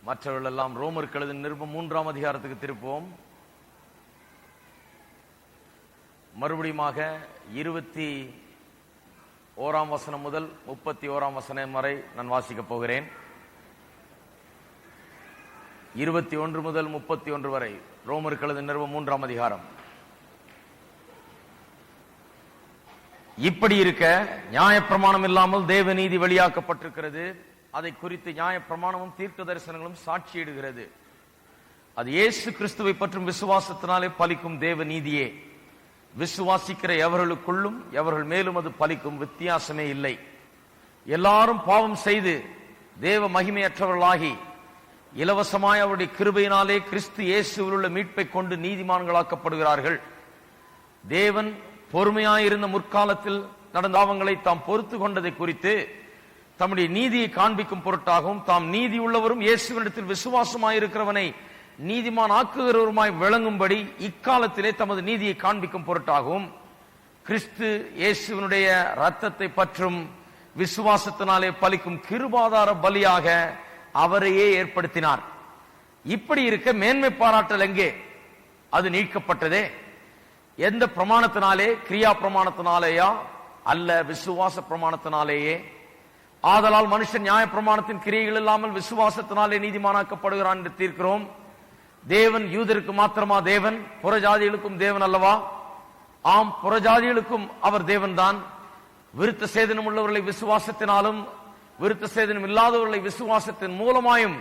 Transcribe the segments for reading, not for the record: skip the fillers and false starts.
மற்றவர்கள் எல்லாம் ரோமருக்கு எழுதின நிருபம் 3ஆம் அதிகாரத்துக்கு திருப்போம். மறுபடியுமாக 21ஆம் வசனம் முதல் 31ஆம் வசனம் வரை நான் வாசிக்கப் போகிறேன். 21 முதல் 31 வரை ரோமருக்கு எழுதின நிருபம் 3ஆம் அதிகாரம். இப்படி இருக்க நியாயப்பிரமாணம் இல்லாமல் தேவ நீதி வெளியாக்கப்பட்டிருக்கிறது. அதை குறித்து நியாயப்பிரமாணமும் தீர்க்க தரிசனங்களும் சாட்சியிடுகிறது. அது இயேசு கிறிஸ்துவை பற்றும் விசுவாசத்தினாலே பலிக்கும் தேவ நீதியே. விசுவாசிக்கிற எவர்களுக்குள்ளும் எவர்கள் மேலும் அது பலிக்கும், வித்தியாசமே இல்லை. எல்லாரும் பாவம் செய்து தேவ மகிமையற்றவர்களாகி இலவசமாய் அவருடைய கிருபையினாலே கிறிஸ்து இயேசுவில் உள்ள மீட்பை கொண்டு நீதிமான்களாக்கப்படுகிறார்கள். தேவன் பொறுமையாயிருந்த முற்காலத்தில் நடந்த பாவங்களை தாம் பொறுத்து கொண்டதை குறித்து தம்முடைய நீதியை காண்பிக்கும் பொருட்டாகவும் தாம் நீதி உள்ளவரும் இயேசுவினிடத்தில் விசுவாசமாயிருக்கிறவனை நீதிமான் ஆக்குகிறவருமாய் விளங்கும்படி இக்காலத்திலே தமது நீதியை காண்பிக்கும் பொருட்டாகவும் கிறிஸ்து இயேசுவினுடைய இரத்தத்தை பற்றும் விசுவாசத்தினாலே பலிக்கும் கிருபாதார பலியாக அவரையே ஏற்படுத்தினார். இப்படி இருக்க மேன்மை பாராட்டல் எங்கே? அது நீக்கப்பட்டதே. எந்த பிரமாணத்தினாலே? கிரியா பிரமாணத்தினாலேயா? அல்ல, விசுவாச பிரமாணத்தினாலேயே. ஆதலால் மனுஷன் நியாய பிரமாணத்தின் கிரியைகள் இல்லாமல் விசுவாசத்தினாலே நீதிமானாக்கப்படுகிறான் என்று தீர்க்கிறோம். தேவன் யூதருக்கு மாத்திரமா தேவன்? புறஜாதிகளுக்கும் தேவன் அல்லவா? ஆம், புறஜாதிகளுக்கும் அவர் தேவன் தான். விருத்த சேதனம் உள்ளவர்களை விசுவாசத்தினாலும் விருத்த சேதனம் இல்லாதவர்களை விசுவாசத்தின் மூலமாயும்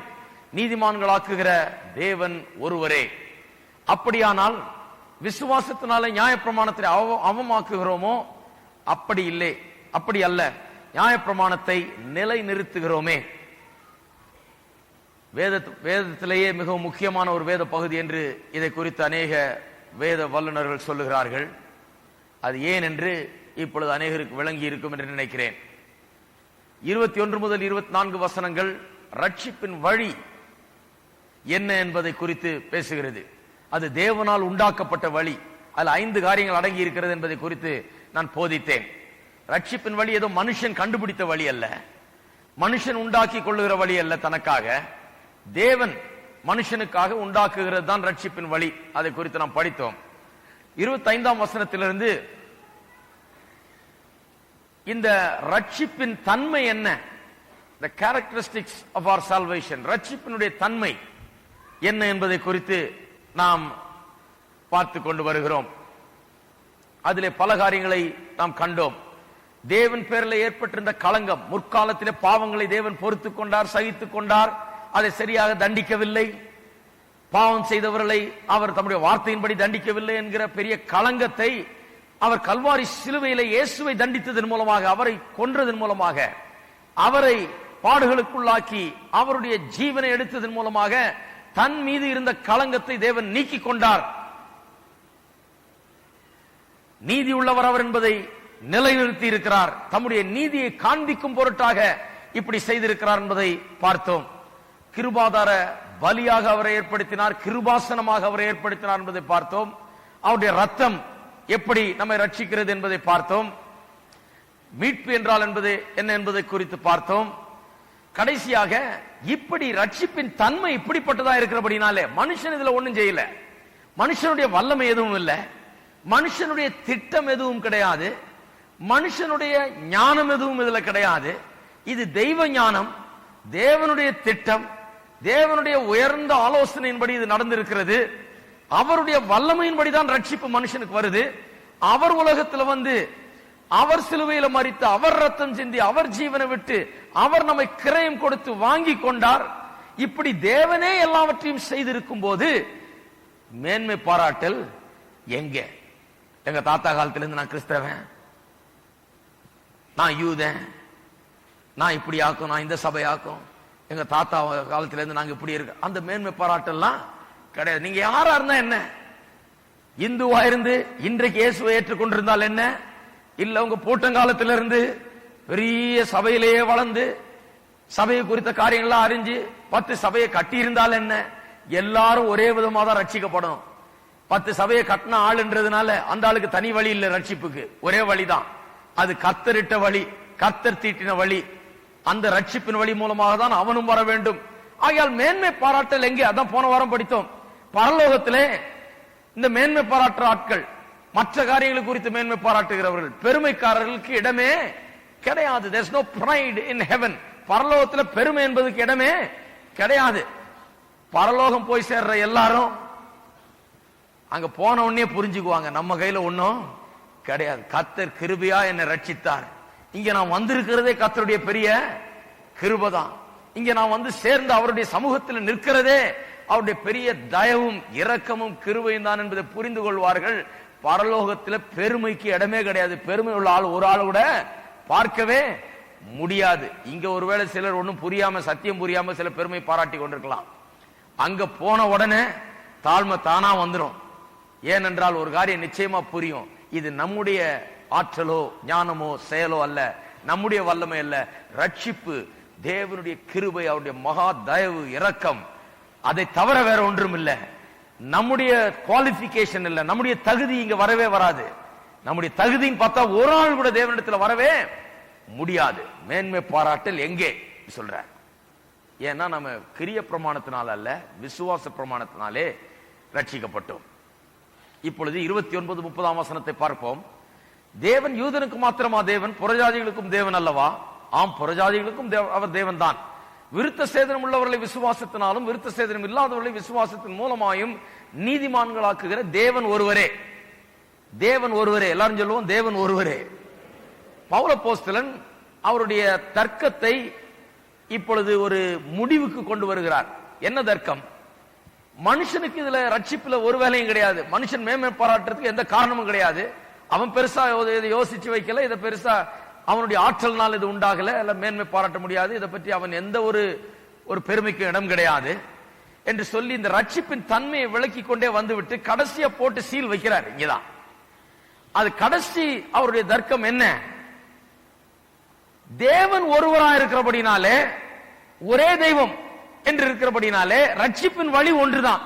நீதிமான்களாக்குகிற தேவன் ஒருவரே. அப்படியானால் விசுவாசத்தினாலே நியாயப்பிரமாணத்தை அவமாக்குகிறோமோ? அப்படி இல்லை, அப்படி அல்ல. நியாயப்பிரமாணத்தை நிலை நிறுத்துகிறோமே. வேதத்திலேயே மிகவும் முக்கியமான ஒரு வேத பகுதி என்று இதை குறித்து அநேக வேத வல்லுநர்கள் சொல்லுகிறார்கள். அது ஏன் என்று இப்பொழுது அநேகருக்கு விளங்கி இருக்கும் என்று நினைக்கிறேன். 21 முதல் 24 வசனங்கள் ரட்சிப்பின் வழி என்ன என்பதை குறித்து பேசுகிறது. அது தேவனால் உண்டாக்கப்பட்ட வழி. அதில் 5 காரியங்கள் அடங்கி இருக்கிறது என்பதை குறித்து நான் போதித்தேன். ரட்சிப்பின் வழி ஏதோ மனுஷன் கண்டுபிடித்த வழி அல்ல, மனுஷன் உண்டாக்கி கொள்ளுகிற வழி அல்ல. தனக்காக தேவன் மனுஷனுக்காக உண்டாக்குகிறது தான் ரட்சிப்பின் வழி. அதை குறித்து நாம் படித்தோம். 25ஆம் வசனத்திலிருந்து இந்த ரட்சிப்பின் தன்மை என்ன, the characteristics of our salvation, ரட்சிப்பினுடைய தன்மை என்ன என்பதை குறித்து நாம் பார்த்து கொண்டு வருகிறோம். அதிலே பல காரியங்களை நாம் கண்டோம். தேவன் பேரில் ஏற்பட்டிருந்த களங்கம், முற்காலத்திலே பாவங்களை தேவன் பொறுத்து கொண்டார், சகித்துக் கொண்டார், அதை சரியாக தண்டிக்கவில்லை. பாவம் செய்தவர்களை அவர் தம்முடைய வார்த்தையின்படி தண்டிக்கவில்லை என்கிற பெரிய களங்கத்தை அவர் கல்வாரி சிலுவையிலே இயேசுவை தண்டித்ததன் மூலமாக, அவரை கொன்றதன் மூலமாக, அவரை பாடுகளுக்குள்ளாக்கி அவருடைய ஜீவனை எடுத்ததன் மூலமாக தன் மீது இருந்த களங்கத்தை தேவன் நீக்கி கொண்டார். நீதி உள்ளவர் அவர் என்பதை நிலைநிறுத்தி இருக்கிறார். தம்முடைய நீதியை காண்பிக்கும் பொருட்டாக இப்படி செய்திருக்கிறார் என்பதை பார்த்தோம். கிருபாதார பலியாக அவரை ஏற்படுத்தினார், கிருபாசனமாக அவரை ஏற்படுத்தினார் என்பதை பார்த்தோம். அவருடைய ரத்தம் எப்படி நம்மை ரட்சிக்கிறது என்பதை பார்த்தோம். மீட்பு என்றால் என்பது என்ன என்பதை குறித்து பார்த்தோம். கடைசியாக இப்படி ரட்சிப்பின் தன்மை இப்படிப்பட்டதா இருக்கிறபடினாலே மனுஷன் இதுல ஒண்ணும் செய்யல, மனுஷனுடைய வல்லமை எதுவும் இல்லை, மனுஷனுடைய திட்டம் எதுவும் கிடையாது, மனுஷனுடைய ஞானம் எதுவும் இதுல கிடையாது. இது தெய்வ ஞானம், தேவனுடைய திட்டம், தேவனுடைய உயர்ந்த ஆலோசனையின்படி இது நடந்திருக்கிறது. அவருடைய வல்லமையின்படி தான் ரட்சிப்பு மனுஷனுக்கு வருது. அவர் உலகத்தில் வந்து அவர் சிலுவையில மரித்து, அவர் ரத்தம் சிந்தி, அவர் ஜீவனை விட்டு, அவர் நம்மை கிரயம் கொடுத்து வாங்கி கொண்டார். இப்படி தேவனே எல்லாவற்றையும் செய்திருக்கும் போது மேன்மை பாராட்டல் எங்க? எங்க தாத்தா காலத்திலிருந்து நான் கிறிஸ்தவன், நான் யூதன், நான் இப்படி ஆக்கும், நான் இந்த சபை ஆக்கும், எங்க தாத்தா காலத்திலிருந்து நாங்க இப்படி இருக்கு, அந்த மேன்மை பாராட்டெல்லாம் கிடையாது. நீங்க யாரா இருந்தா என்ன? இந்துவா இருந்து இன்றைக்கு இயேசுவை ஏற்றுக்கொண்டிருந்தால் என்ன? இல்ல உங்க பூட்டங்காலத்திலிருந்து பெரிய சபையிலேயே வளர்ந்து சபையை குறித்த காரியங்கள்லாம் அறிஞ்சு 10 சபையை கட்டி இருந்தால் என்ன? எல்லாரும் ஒரே விதமா தான் ரட்சிக்கப்படும். 10 சபையை கட்டின ஆளுன்றதுனால அந்த ஆளுக்கு தனி வழி இல்ல, ரட்சிப்புக்கு ஒரே வழிதான். அது கர்த்தரிட்ட வழி, கர்த்தர் தீட்டின வழி. அந்த ரட்சிப்பின் வழி மூலமாக தான் அவனும் வர வேண்டும். ஆகையால் மேன்மை பாராட்டல் எங்கே? அதான் போன வாரம் படித்தோம். பரலோகத்திலே இந்த மேன்மை பாராட்டுற ஆட்கள், மற்ற காரியங்கள் குறித்து மேன்மை பாராட்டுகிறவர்கள், பெருமைக்காரர்களுக்கு இடமே கிடையாது. There's no pride in heaven. பரலோகத்தில் பெருமை என்பதுக்கு இடமே கிடையாது. பரலோகம் போய் சேர்ற எல்லாரும் அங்க போன உடனே புரிஞ்சுக்குவாங்க, நம்ம கையில ஒண்ணும் கிடையாது. கர்த்தர் கிருபையா என்னை ரட்சித்தார். இங்க நான் வந்திருக்கிறதே கர்த்தருடைய பெரிய கிருபைதான். இங்க நான் வந்து சேர்ந்து அவருடைய சமூகத்தில் நிற்கிறதே அவருடைய பெரிய தயவும் இரக்கமும் கிருபையும் தான் என்பதை புரிந்து கொள்வார்கள். பரலோகத்தில் பெருமைக்கு இடமே கிடையாது. பெருமை உள்ள ஆள் ஒரு ஆள் கூட பார்க்கவே முடியாது. இங்க ஒருவேளை சிலர் ஒன்னும் புரியாம, சத்தியம் புரியாம சில பெருமை பாராட்டி கொண்டிருக்கலாம். அங்க போன உடனே தாழ்மை தானா வந்துடும். ஏனென்றால் ஒரு காரியம் நிச்சயமா புரியும், இது நம்முடைய ஆற்றலோ ஞானமோ செயலோ அல்ல, நம்முடைய வல்லமை அல்ல. ரட்சிப்பு தேவனுடைய கிருபை, அவருடைய மகா தயவு இரக்கம், அதை தவிர வேற ஒன்றும் இல்லை. நம்முடைய குவாலிபிகேஷன் இல்ல, நம்முடைய தகுதி இங்க வரவே வராது. நம்முடைய தகுதின்னு பார்த்தா ஒரு ஆள் கூட தேவனிடத்தில் வரவே முடியாது. மேன்மை பாராட்டல் எங்கே சொல்ற? ஏன்னா நம்ம கிரிய பிரமாணத்தினால அல்ல, விசுவாச பிரமாணத்தினாலே ரட்சிக்கப்பட்டோம். இப்பொழுது 29-30 வசனத்தை பார்ப்போம். தேவன் யூதனுக்கு மாத்திரமா தேவன், புறஜாதிகளுக்கும் தேவன் அல்லவா? ஆம், புறஜாதிகளுக்கும் அவர் தேவன் தான். விருத்த சேதனம் உள்ளவர்களை விசுவாசத்தினாலும் விருத்த சேதனம் இல்லாதவர்களை விசுவாசத்தின் மூலமாயும் நீதிமான்களாக்குகிற தேவன் ஒருவரே. தேவன் ஒருவரே, எல்லாரும் சொல்லுவோம் தேவன் ஒருவரே. பவுல் அப்போஸ்தலன் அவருடைய தர்க்கத்தை இப்பொழுது ஒரு முடிவுக்கு கொண்டு வருகிறார். என்ன தர்க்கம்? மனுஷனுக்கு இதுல ரட்சிப்புல ஒரு வேலையும் கிடையாது. மனுஷன் மேன்மை பாராட்டுறதுக்கு எந்த காரணமும் கிடையாது. அவன் பெருசா இதை யோசிச்சு வைக்கல, இதை பெருசா அவனுடைய ஆற்றல்னால் இது உண்டாகல, இல்ல மேன்மை பாராட்ட முடியாது, இதை பற்றி அவன் எந்த ஒரு பெருமைக்கு இடம் கிடையாது என்று சொல்லி இந்த ரட்சிப்பின் தன்மையை விளக்கி கொண்டே வந்துவிட்டு கடைசியா போட்டு சீல் வைக்கிறார். இங்கதான் அது கடைசி அவருடைய தர்க்கம் என்ன? தேவன் ஒருவரா இருக்கிறபடினாலே, ஒரே தெய்வம் என்று இருக்கிறபடினாலே ரட்சிப்பின் வழி ஒன்றுதான்.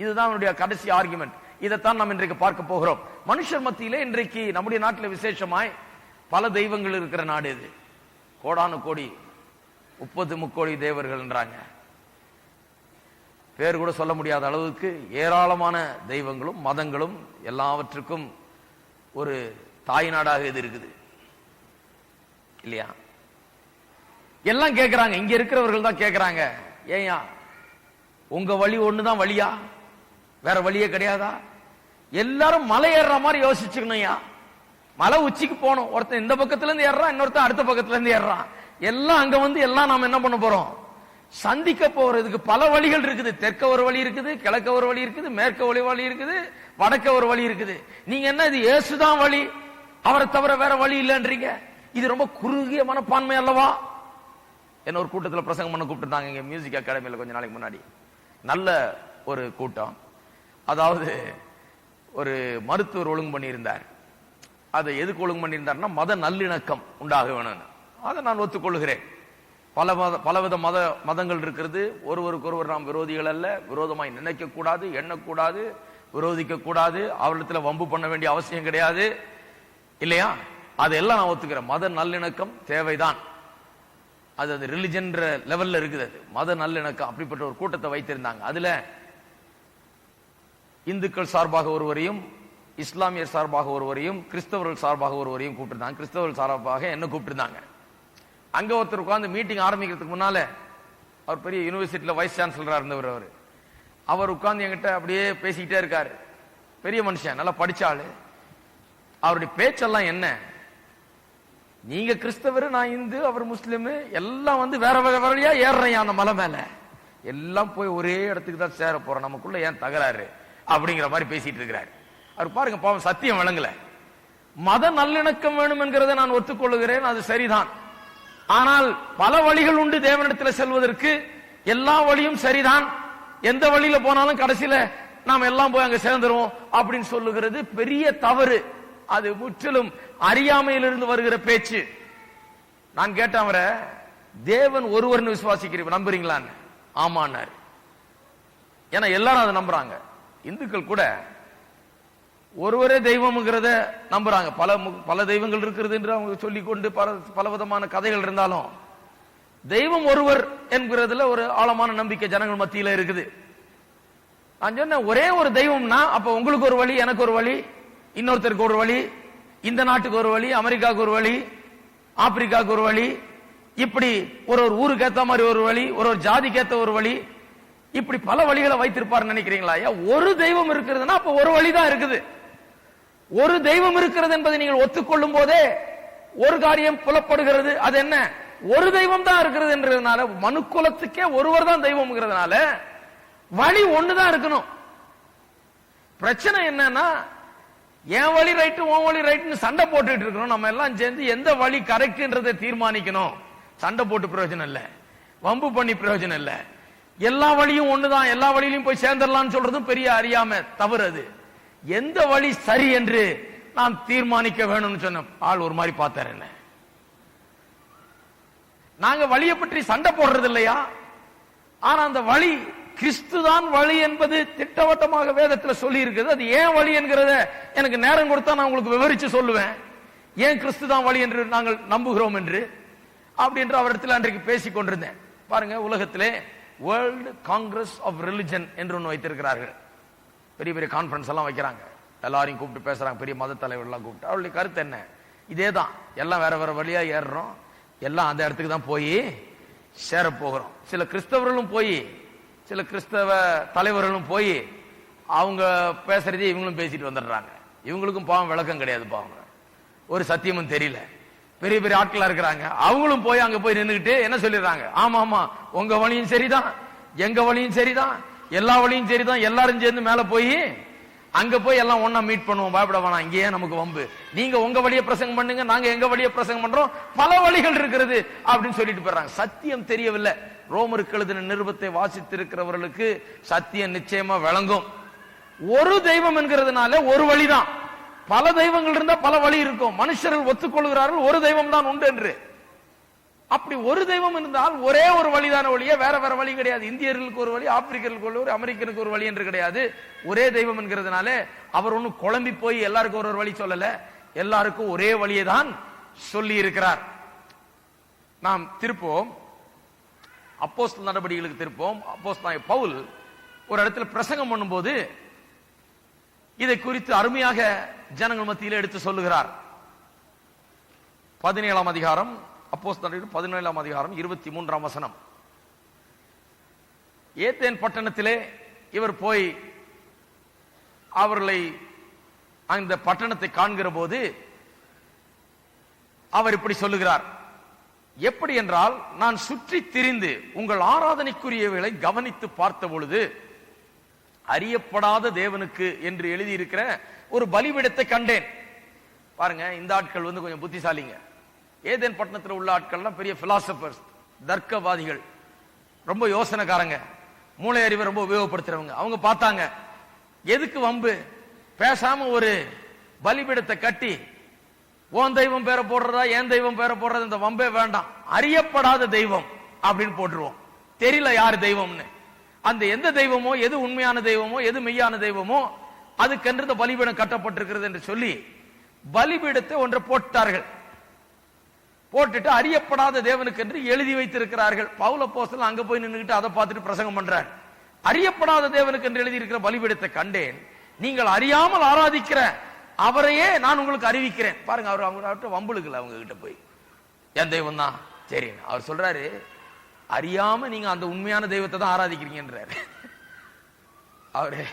இதுதான் அவருடைய கடைசி ஆர்குமெண்ட். இதைத்தான் நாம் இன்றைக்கு பார்க்க போகிறோம். மனுஷர் மத்தியிலே இன்றைக்கு நம்முடைய நாட்டில் விசேஷமாய் பல தெய்வங்கள் இருக்கிற நாடு இது. கோடானு கோடி 30-30 தேவர்கள் என்றாங்க. பேர் கூட சொல்ல முடியாத அளவுக்கு ஏராளமான தெய்வங்களும் மதங்களும் எல்லாவற்றுக்கும் ஒரு தாய் நாடாக இது இருக்குது இல்லையா? எல்லாம் கேட்கிறாங்க, இங்க இருக்கிறவர்கள் தான் கேட்கிறாங்க, ஏயா உங்க வழி ஒண்ணுதான் வழியா? வேற வழியே கிடையாதா? எல்லாரும் மலை ஏறுற மாதிரி யோசிச்சுக்கணும்யா. மலை உச்சிக்கு போனோம், ஒருத்தன் இந்த பக்கத்துல இருந்து ஏறான், இன்னொருத்தன் அடுத்த பக்கத்துல இருந்து ஏறான். எல்லாம் அங்க வந்து எல்லாம் நாம என்ன பண்ண போறோம்? சந்திக்க போறதுக்கு பல வழிகள் இருக்குது. தெற்க ஒரு வழி இருக்குது, கிழக்க ஒரு வழி இருக்குது, மேற்க ஒரு வழி இருக்குது, வடக்க ஒரு வழி இருக்குது. நீங்க என்ன இது இயேசுதான் வழி, அவரை தவிர வேற வழி இல்லைன்றீங்க? இது ரொம்ப குறுகிய மனப்பான்மை அல்லவா? என்ன ஒரு கூட்டத்தில் பிரசங்கம் பண்ண கூப்பிட்டுருந்தாங்க இங்க மியூசிக் அகாடமியில் கொஞ்ச நாளைக்கு முன்னாடி. நல்ல ஒரு கூட்டம். அதாவது ஒரு மருத்துவர் ஒழுங்கு பண்ணியிருந்தார். அதை எதுக்கு ஒழுங்கு பண்ணியிருந்தார்னா மத நல்லிணக்கம் உண்டாக வேணும்னு. அதை நான் ஒத்துக்கொள்கிறேன். பலவித மதங்கள் இருக்கிறது. ஒருவருக்கு ஒருவர் நாம் விரோதிகள் அல்ல, விரோதமாய் நினைக்க கூடாது, எண்ணக்கூடாது, விரோதிக்க கூடாது, அவரிடத்துல வம்பு பண்ண வேண்டிய அவசியம் கிடையாது இல்லையா? அதெல்லாம் நான் ஒத்துக்கிறேன். மத நல்லிணக்கம் தேவைதான். அது ரிலிஜன் லெவல்ல இருக்குது. அது மத நல்லிணக்கம். அப்படிப்பட்ட ஒரு கூட்டத்தை வைத்திருந்தாங்க. அதுல இந்துக்கள் சார்பாக ஒருவரையும், இஸ்லாமியர் சார்பாக ஒருவரையும், கிறிஸ்தவர்கள் சார்பாக ஒருவரையும் கூப்பிட்டுருந்தாங்க. கிறிஸ்தவர்கள் சார்பாக என்ன கூப்பிட்டுருந்தாங்க. அங்க ஒருத்தர் உட்கார்ந்து மீட்டிங் ஆரம்பிக்கிறதுக்கு முன்னால, அவர் பெரிய யூனிவர்சிட்டியில வைஸ் சான்சலரா இருந்தவர். அவர் உட்கார்ந்து என்கிட்ட அப்படியே பேசிக்கிட்டே இருக்காரு. பெரிய மனுஷன், நல்லா படிச்சாளு. அவருடைய பேச்செல்லாம் என்ன, நீங்க கிறிஸ்தவர், நான் இந்து, அவர் முஸ்லிம், எல்லாம் வந்து வேற வேற வழியா ஏறுறேன் அந்த மலை மேல, எல்லாம் போய் ஒரே இடத்துக்கு தான் சேர போறோம், நமக்குள்ள ஏன் தகராறு அப்படிங்கிற மாதிரி பேசிட்டு இருக்கிறார். அவர் பாருங்க, பாவம் சத்தியம் விளங்கல. மத நல்லிணக்கம் வேணும் என்கிறத நான் ஒத்துக்கொள்ளுகிறேன், அது சரிதான். ஆனால் பல வழிகள் உண்டு தேவனிடத்தில் செல்வதற்கு. எல்லா வழியும் சரிதான், எந்த வழியில போனாலும் கடைசியில நாம் எல்லாம் போய் அங்க சேர்ந்துருவோம் அப்படின்னு சொல்லுகிறது பெரிய தவறு. அது முற்றிலும் அறியாமையிலிருந்து வருகிற பேச்சு. நான் கேட்டேன் அவரை, தேவன் ஒருவர்னு விசுவாசிக்கிறீங்க, நம்புறீங்களான்னு? ஆமான்னாரு. ஏன்னா எல்லாரும் அதை நம்புறாங்க. இந்துக்கள் கூட ஒருவரே தெய்வம்ங்கிறத நம்புறாங்க. பல தெய்வங்கள் இருக்கிறது என்று அவங்க சொல்லிக்கொண்டு பல விதமான கதைகள் இருந்தாலும் தெய்வம் ஒருவர் என்கிறதுல ஒரு ஆழமான நம்பிக்கை ஜனங்கள் மத்தியில இருக்குது. நான் சொன்ன ஒரே ஒரு தெய்வம்னா அப்ப உங்களுக்கு ஒரு வழி, எனக்கு ஒரு வழி, இன்னொருத்தருக்கு ஒரு வழி, இந்த நாட்டுக்கு ஒரு வழி, அமெரிக்காவுக்கு ஒரு வழி, ஆப்பிரிக்காவுக்கு ஒரு வழி, இப்படி ஒரு ஒரு ஊருக்கு ஏத்த மாதிரி ஒரு வழி, ஒரு ஒரு ஜாதிக்கு ஏத்த ஒரு வழி, இப்படி பல வழிகளை வைத்திருப்பார் நினைக்கிறீங்களா? ஒரு தெய்வம் இருக்கிறதுனா அப்ப ஒரு வழிதான் இருக்குது. ஒரு தெய்வம் இருக்கிறது என்பதை நீங்கள் ஒத்துக்கொள்ளும் போதே ஒரு காரியம் புலப்படுகிறது. அது என்ன? ஒரு தெய்வம் தான் இருக்கிறது என்றதுனால, மனு குலத்துக்கே ஒருவர் தான் தெய்வம்ங்கிறதுனால வழி ஒண்ணுதான் இருக்கணும். பிரச்சனை என்னன்னா, என் வழி ரைட்டு உன் வழி ரைட்டுன்னு சண்டை போட்டுட்டு இருக்கணும். நம்ம எல்லாம் சேர்ந்து எந்த வழி கரெக்ட்ன்றதை தீர்மானிக்கணும். சண்டை போட்டு பிரயோஜனம் இல்ல, வம்பு பண்ணி பிரயோஜனம் இல்ல. எல்லா வழியும் ஒண்ணுதான், எல்லா வழியிலும் போய் சேர்ந்துடலாம்னு சொல்றதும் பெரிய அறியாம தவறு. அது எந்த வழி சரி என்று நாம் தீர்மானிக்க வேணும்னு சொன்ன ஆள் ஒரு மாதிரி பார்த்தாரு. என்ன நாங்க வழியை பற்றி சண்டை போடுறது இல்லையா? ஆனா அந்த வழி கிறிஸ்துதான் வழி என்பது திட்டவட்டமாக வேதத்தில் சொல்லி இருக்குது. அது ஏன் வழி என்கிறத எனக்கு நேரம் கொடுத்தா நான் உங்களுக்கு விவரிச்சு சொல்லுவேன். ஏன் கிறிஸ்து தான் வழி என்று நாங்கள் நம்புகிறோம் என்று அப்படின்ற அவரிடத்தில் அன்றைக்கு பேசிக் கொண்டிருந்தேன். பாருங்க, உலகத்திலே வேர்ல்டு காங்கிரஸ் ஆஃப் ரிலிஜன் என்று ஒன்று வைத்திருக்கிறார்கள். பெரிய பெரிய கான்பரன்ஸ் எல்லாம் வைக்கிறாங்க, எல்லாரையும் கூப்பிட்டு பேசுறாங்க, பெரிய மத தலைவர்கள்லாம் கூப்பிட்டு. அவருடைய கருத்து என்ன? இதேதான், எல்லாம் வேற வேற வழியா ஏறுறோம், எல்லாம் அந்த இடத்துக்கு தான் போய் சேர போகிறோம். சில கிறிஸ்தவர்களும் போய், சில கிறிஸ்தவ தலைவர்களும் போய் அவங்க பேசுறதே இவங்களும் பேசிட்டு வந்துடுறாங்க. இவங்களுக்கும் பாவம் விளக்கம் கிடையாது, பாவம் ஒரு சத்தியமும் தெரியல. பெரிய பெரிய ஆட்களா இருக்கிறாங்க, அவங்களும் போய் அங்க போய் நின்றுகிட்டு என்ன சொல்லிடுறாங்க? ஆமா ஆமா, உங்க வழியும் சரிதான், எங்க வழியும் சரிதான், எல்லா வழியும் சரிதான், எல்லாரும் சேர்ந்து மேல போய் அங்க போய் எல்லாம் ஒன்னா மீட் பண்ணுவோம், பயப்பட வேணாம், இங்கேயே நமக்கு வம்பு, நீங்க உங்க வழியை பிரசங்கம் பண்ணுங்க, நாங்க எங்க வழியை பிரசங்கம் பண்றோம், பல வழிகள் இருக்கிறது அப்படின்னு சொல்லிட்டு போறாங்க. சத்தியம் தெரியவில்லை. ரோமருக்கு எழுதின நிருபத்தை வாசித்திருக்கிறவர்களுக்கு சத்தியம் நிச்சயமா விளங்கும். ஒரு தெய்வம் என்கிறதுனால ஒரு வழிதான். பல தெய்வங்கள் இருந்தா பல வழி இருக்கும். மனுஷர்கள் ஒத்துக்கொள்கிறார்கள் ஒரு தெய்வம் தான் உண்டு என்று. அப்படி ஒரு தெய்வம் இருந்தால் ஒரே ஒரு வழிதான வழியே, வேற வேற வழி கிடையாது. இந்தியர்களுக்கு ஒரு வழி, ஆப்பிரிக்கர்களுக்கு ஒரு வழி, அமெரிக்கனுக்கு ஒரு வழி என்று கிடையாது. ஒரே தெய்வம் என்கிறதுனால அவர் ஒன்னும் குழம்பி போய் எல்லாருக்கும் ஒரு வழி சொல்லல, எல்லாருக்கும் ஒரே வழியை தான் சொல்லி இருக்கிறார். நாம் திருப்போம் அப்போஸ்தலர் நடபடிகளுக்கு திருப்போம். அப்போஸ்தலன் பவுல் ஒரு இடத்துல பிரசங்கம் பண்ணும்போது இதை குறித்து அருமையாக ஜனங்கள் மத்தியில் எடுத்து சொல்லுகிறார். 17ஆம் அதிகாரம், அப்போஸ்தலர் 17ஆம் அதிகாரம் 23ஆம் வசனம். ஏத்தேன் பட்டணத்திலே இவர் போய் அவர்களை அந்த பட்டணத்தை காண்கிற போது அவர் இப்படி சொல்லுகிறார். எப்படி என்றால், நான் சுற்றி திரிந்து உங்கள் ஆராதனைக்குரியவைகளை கவனித்து பார்த்த பொழுது அறியப்படாத தேவனுக்கு என்று எழுதியிருக்கிற ஒரு பலிபீடத்தை கண்டேன். பாருங்க, இந்த ஆட்கள் கொஞ்சம் புத்திசாலிங்க. ஏதேன் பட்டணத்தில் உள்ள ஆட்கள்லாம் பெரிய பிலாசபர்ஸ், தர்க்கவாதிகள், ரொம்ப யோசனைக்காரங்க, மூளை அறிவை ரொம்ப உபயோகப்படுத்துறவங்க. அவங்க பார்த்தாங்க, எதுக்கு வம்பு, பேசாம ஒரு பலிபீடத்தை கட்டி உன் தெய்வம் பேரை போடுறதா என் தெய்வம் பேரை போடுறது, இந்த வம்பே வேண்டாம், அறியப்படாத தெய்வம் அப்படின்னு போட்டுருவோம். தெரியல யார் தெய்வம்னு. அந்த எந்த தெய்வமோ, எது உண்மையான தெய்வமோ, எது மெய்யான தெய்வமோ, அதுக்கென்று இந்த பலிபீடம் கட்டப்பட்டிருக்கிறது என்று சொல்லி பலிபீடத்தை ஒன்றை போட்டார்கள். போட்டுட்டு அறியப்படாத தேவனுக்கு என்று எழுதி வைத்திருக்கிறார்கள். பவுல் அப்போஸ்தலன் அங்க போய் நின்றுகிட்டு அதை பார்த்துட்டு பிரசங்கம் பண்றார். அறியப்படாத தேவனுக்கு என்று எழுதி இருக்கிற பலிபீடத்தை கண்டேன், நீங்கள் அறியாமல் ஆராதிக்கிற அவரையே நான் உங்களுக்கு அறிவிக்கிறேன். பாருங்க, அவர் அவங்க வம்புலுக்குல அவங்க கிட்ட போய் என் தெய்வம் தான் சரி. அவர் சொல்றாரு, அறியாம நீங்க அந்த உண்மையான தெய்வத்தை தான் ஆராதிக்கிறீங்கன்றாரு. அவரு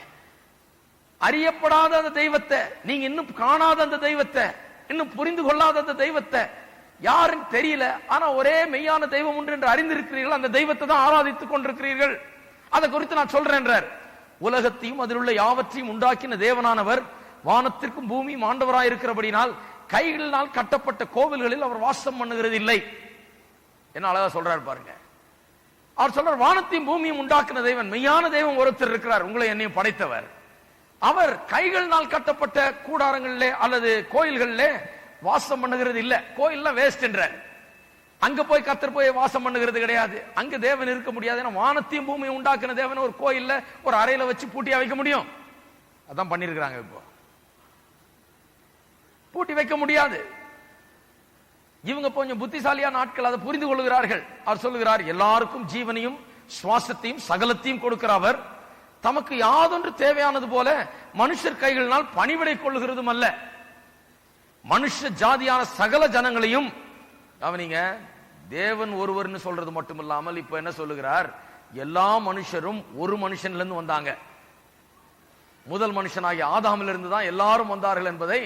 அறியப்படாத அந்த தெய்வத்தை, நீங்க இன்னும் காணாத அந்த தெய்வத்தை, இன்னும் புரிந்து கொள்ளாத அந்த தெய்வத்தை, யாருன்னு தெரியல, ஆனா ஒரே மெய்யான தெய்வம் உண்டு என்று அறிந்திருக்கிறீர்கள், அந்த தெய்வத்தை தான் ஆராதித்துக் கொண்டிருக்கிறீர்கள். அதை குறித்து நான் சொல்றேன். உலகத்தையும் அதில் உள்ள யாவற்றையும் உண்டாக்கின தேவனானவர் வானத்திற்கும் பூமியும் ஆண்டவராய் இருக்கிறபடினால் கைகளினால் கட்டப்பட்ட கோவில்களில் அவர் வாசம் பண்ணுகிறது இல்லை. என்ன அழகா சொல்றாரு பாருங்க. அவர் சொல்றார், வானத்தையும் பூமியும் உண்டாக்கின தேவன், மெய்யான தெய்வம் ஒருத்தர் இருக்கிறார், உங்களை என்னையும் படைத்தவர். அவர் கைகளினால் கட்டப்பட்ட கூடாரங்களிலே அல்லது கோயில்களிலே வாசம் பண்ணுகிறது இல்ல. கோயில்லாம் வேஸ்ட் என்ற, அங்க போய் கர்த்தர் போய் வாசம் பண்ணுகிறது கிடையாது. அங்க தேவன் இருக்க முடியாது. வானத்தையும் பூமியும் உண்டாக்கின தேவன் ஒரு கோயில்ல ஒரு அறையில வச்சு பூட்டியா வைக்க முடியும்? அதான் பண்ணிருக்கிறாங்க. இப்போ பூட்டி வைக்க முடியாது. இவங்க கொஞ்சம் புத்திசாலியான ஆட்கள் அதை புரிந்து கொள்கிறார்கள். அவர் சொல்லுகிறார், எல்லாருக்கும் ஜீவனையும் சுவாசத்தையும் சகலத்தையும் கொடுக்கிற அவர் தமக்கு யாதொன்று தேவையானது போல மனுஷர் கைகளினால் பணிவிடை கொள்ளுகிறதும் அல்ல, மனுஷ ஜாதியான சகல ஜனங்களையும். கவனிங்க, தேவன் ஒருவர்னு சொல்றது மட்டுமில்லாமல் இப்ப என்ன சொல்லுகிறார், எல்லா மனுஷரும் ஒரு மனுஷன்ல இருந்து வந்தாங்க. முதல் மனுஷனாகிய ஆதாமிலிருந்து தான் எல்லாரும் வந்தார்கள் என்பதை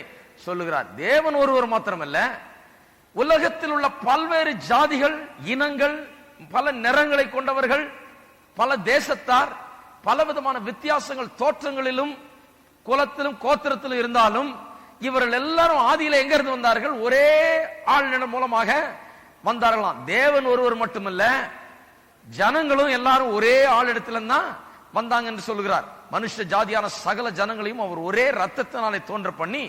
சொல்லுகிறார். தேவன் ஒருவர் மாத்திரமல்ல, உலகத்தில் உள்ள பல்வேறு ஜாதிகள், இனங்கள், பல நிறங்களை கொண்டவர்கள், பல தேசத்தார், பலவிதமான வித்தியாசங்கள் தோற்றங்களிலும் குலத்திலும் கோத்திரத்திலும் இருந்தாலும் இவர்கள் எல்லாரும் ஆதியில எங்க இருந்து வந்தார்கள்? ஒரே ஆள் மூலமாக வந்தார்களாம். தேவன் ஒருவர் மட்டுமல்ல, ஜனங்களும் எல்லாரும் ஒரே ஆள் இடத்துல தான் வந்தாங்க என்று சொல்லுகிறார். மனுஷ ஜாதியான சகல ஜனங்களையும் அவர் ஒரே ரத்தத்தினாலே தோன்ற பண்ணி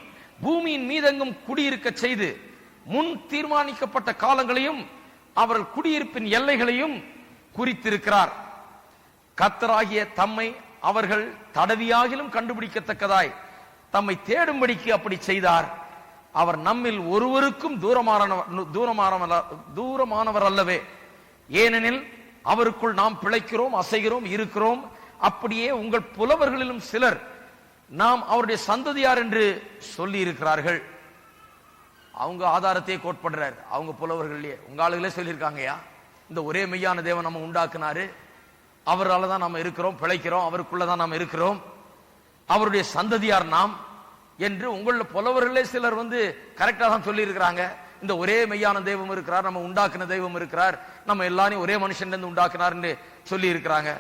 பூமியின் மீதெங்கும் குடியிருக்க செய்து முன் தீர்மானிக்கப்பட்ட காலங்களையும் அவர்கள் குடியிருப்பின் எல்லைகளையும் குறித்திருக்கிறார். கர்த்தராகிய தம்மை அவர்கள் தடவியாகிலும் கண்டுபிடிக்கத்தக்கதாய் தம்மை தேடும்படிக்கு அப்படி செய்தார். அவர் நம்மில் ஒருவருக்கும் தூரமானவர் அல்லவே, ஏனெனில் அவருக்குள் நாம் பிழைக்கிறோம், அசைகிறோம், இருக்கிறோம். அப்படியே உங்கள் புலவர்களிலும் சிலர் நாம் அவருடைய சந்ததியார் என்று சொல்லி இருக்கிறார்கள். அவங்க ஆதாரத்தையே கோட் பண்றாரு. அவங்க புலவர்களே உங்க ஆளுகளே சொல்லியிருக்காங்கயா, இந்த ஒரே மெய்யான தேவன் நம்ம உண்டாக்குனாரு, அவரால் தான் நம்ம இருக்கிறோம், பிழைக்கிறோம், அவருக்குள்ளதான் நாம் இருக்கிறோம், அவருடைய சந்ததியார் நாம் என்று உங்கள புலவர்களே சிலர் கரெக்டா தான் சொல்லி இருக்கிறாங்க. இந்த ஒரே மெய்யான தெய்வம் இருக்கிறார், நம்ம உண்டாக்குன தெய்வம் இருக்கிறார், நம்ம எல்லாரையும் ஒரே மனுஷன் இருந்து உண்டாக்குனார் சொல்லி இருக்கிறாங்க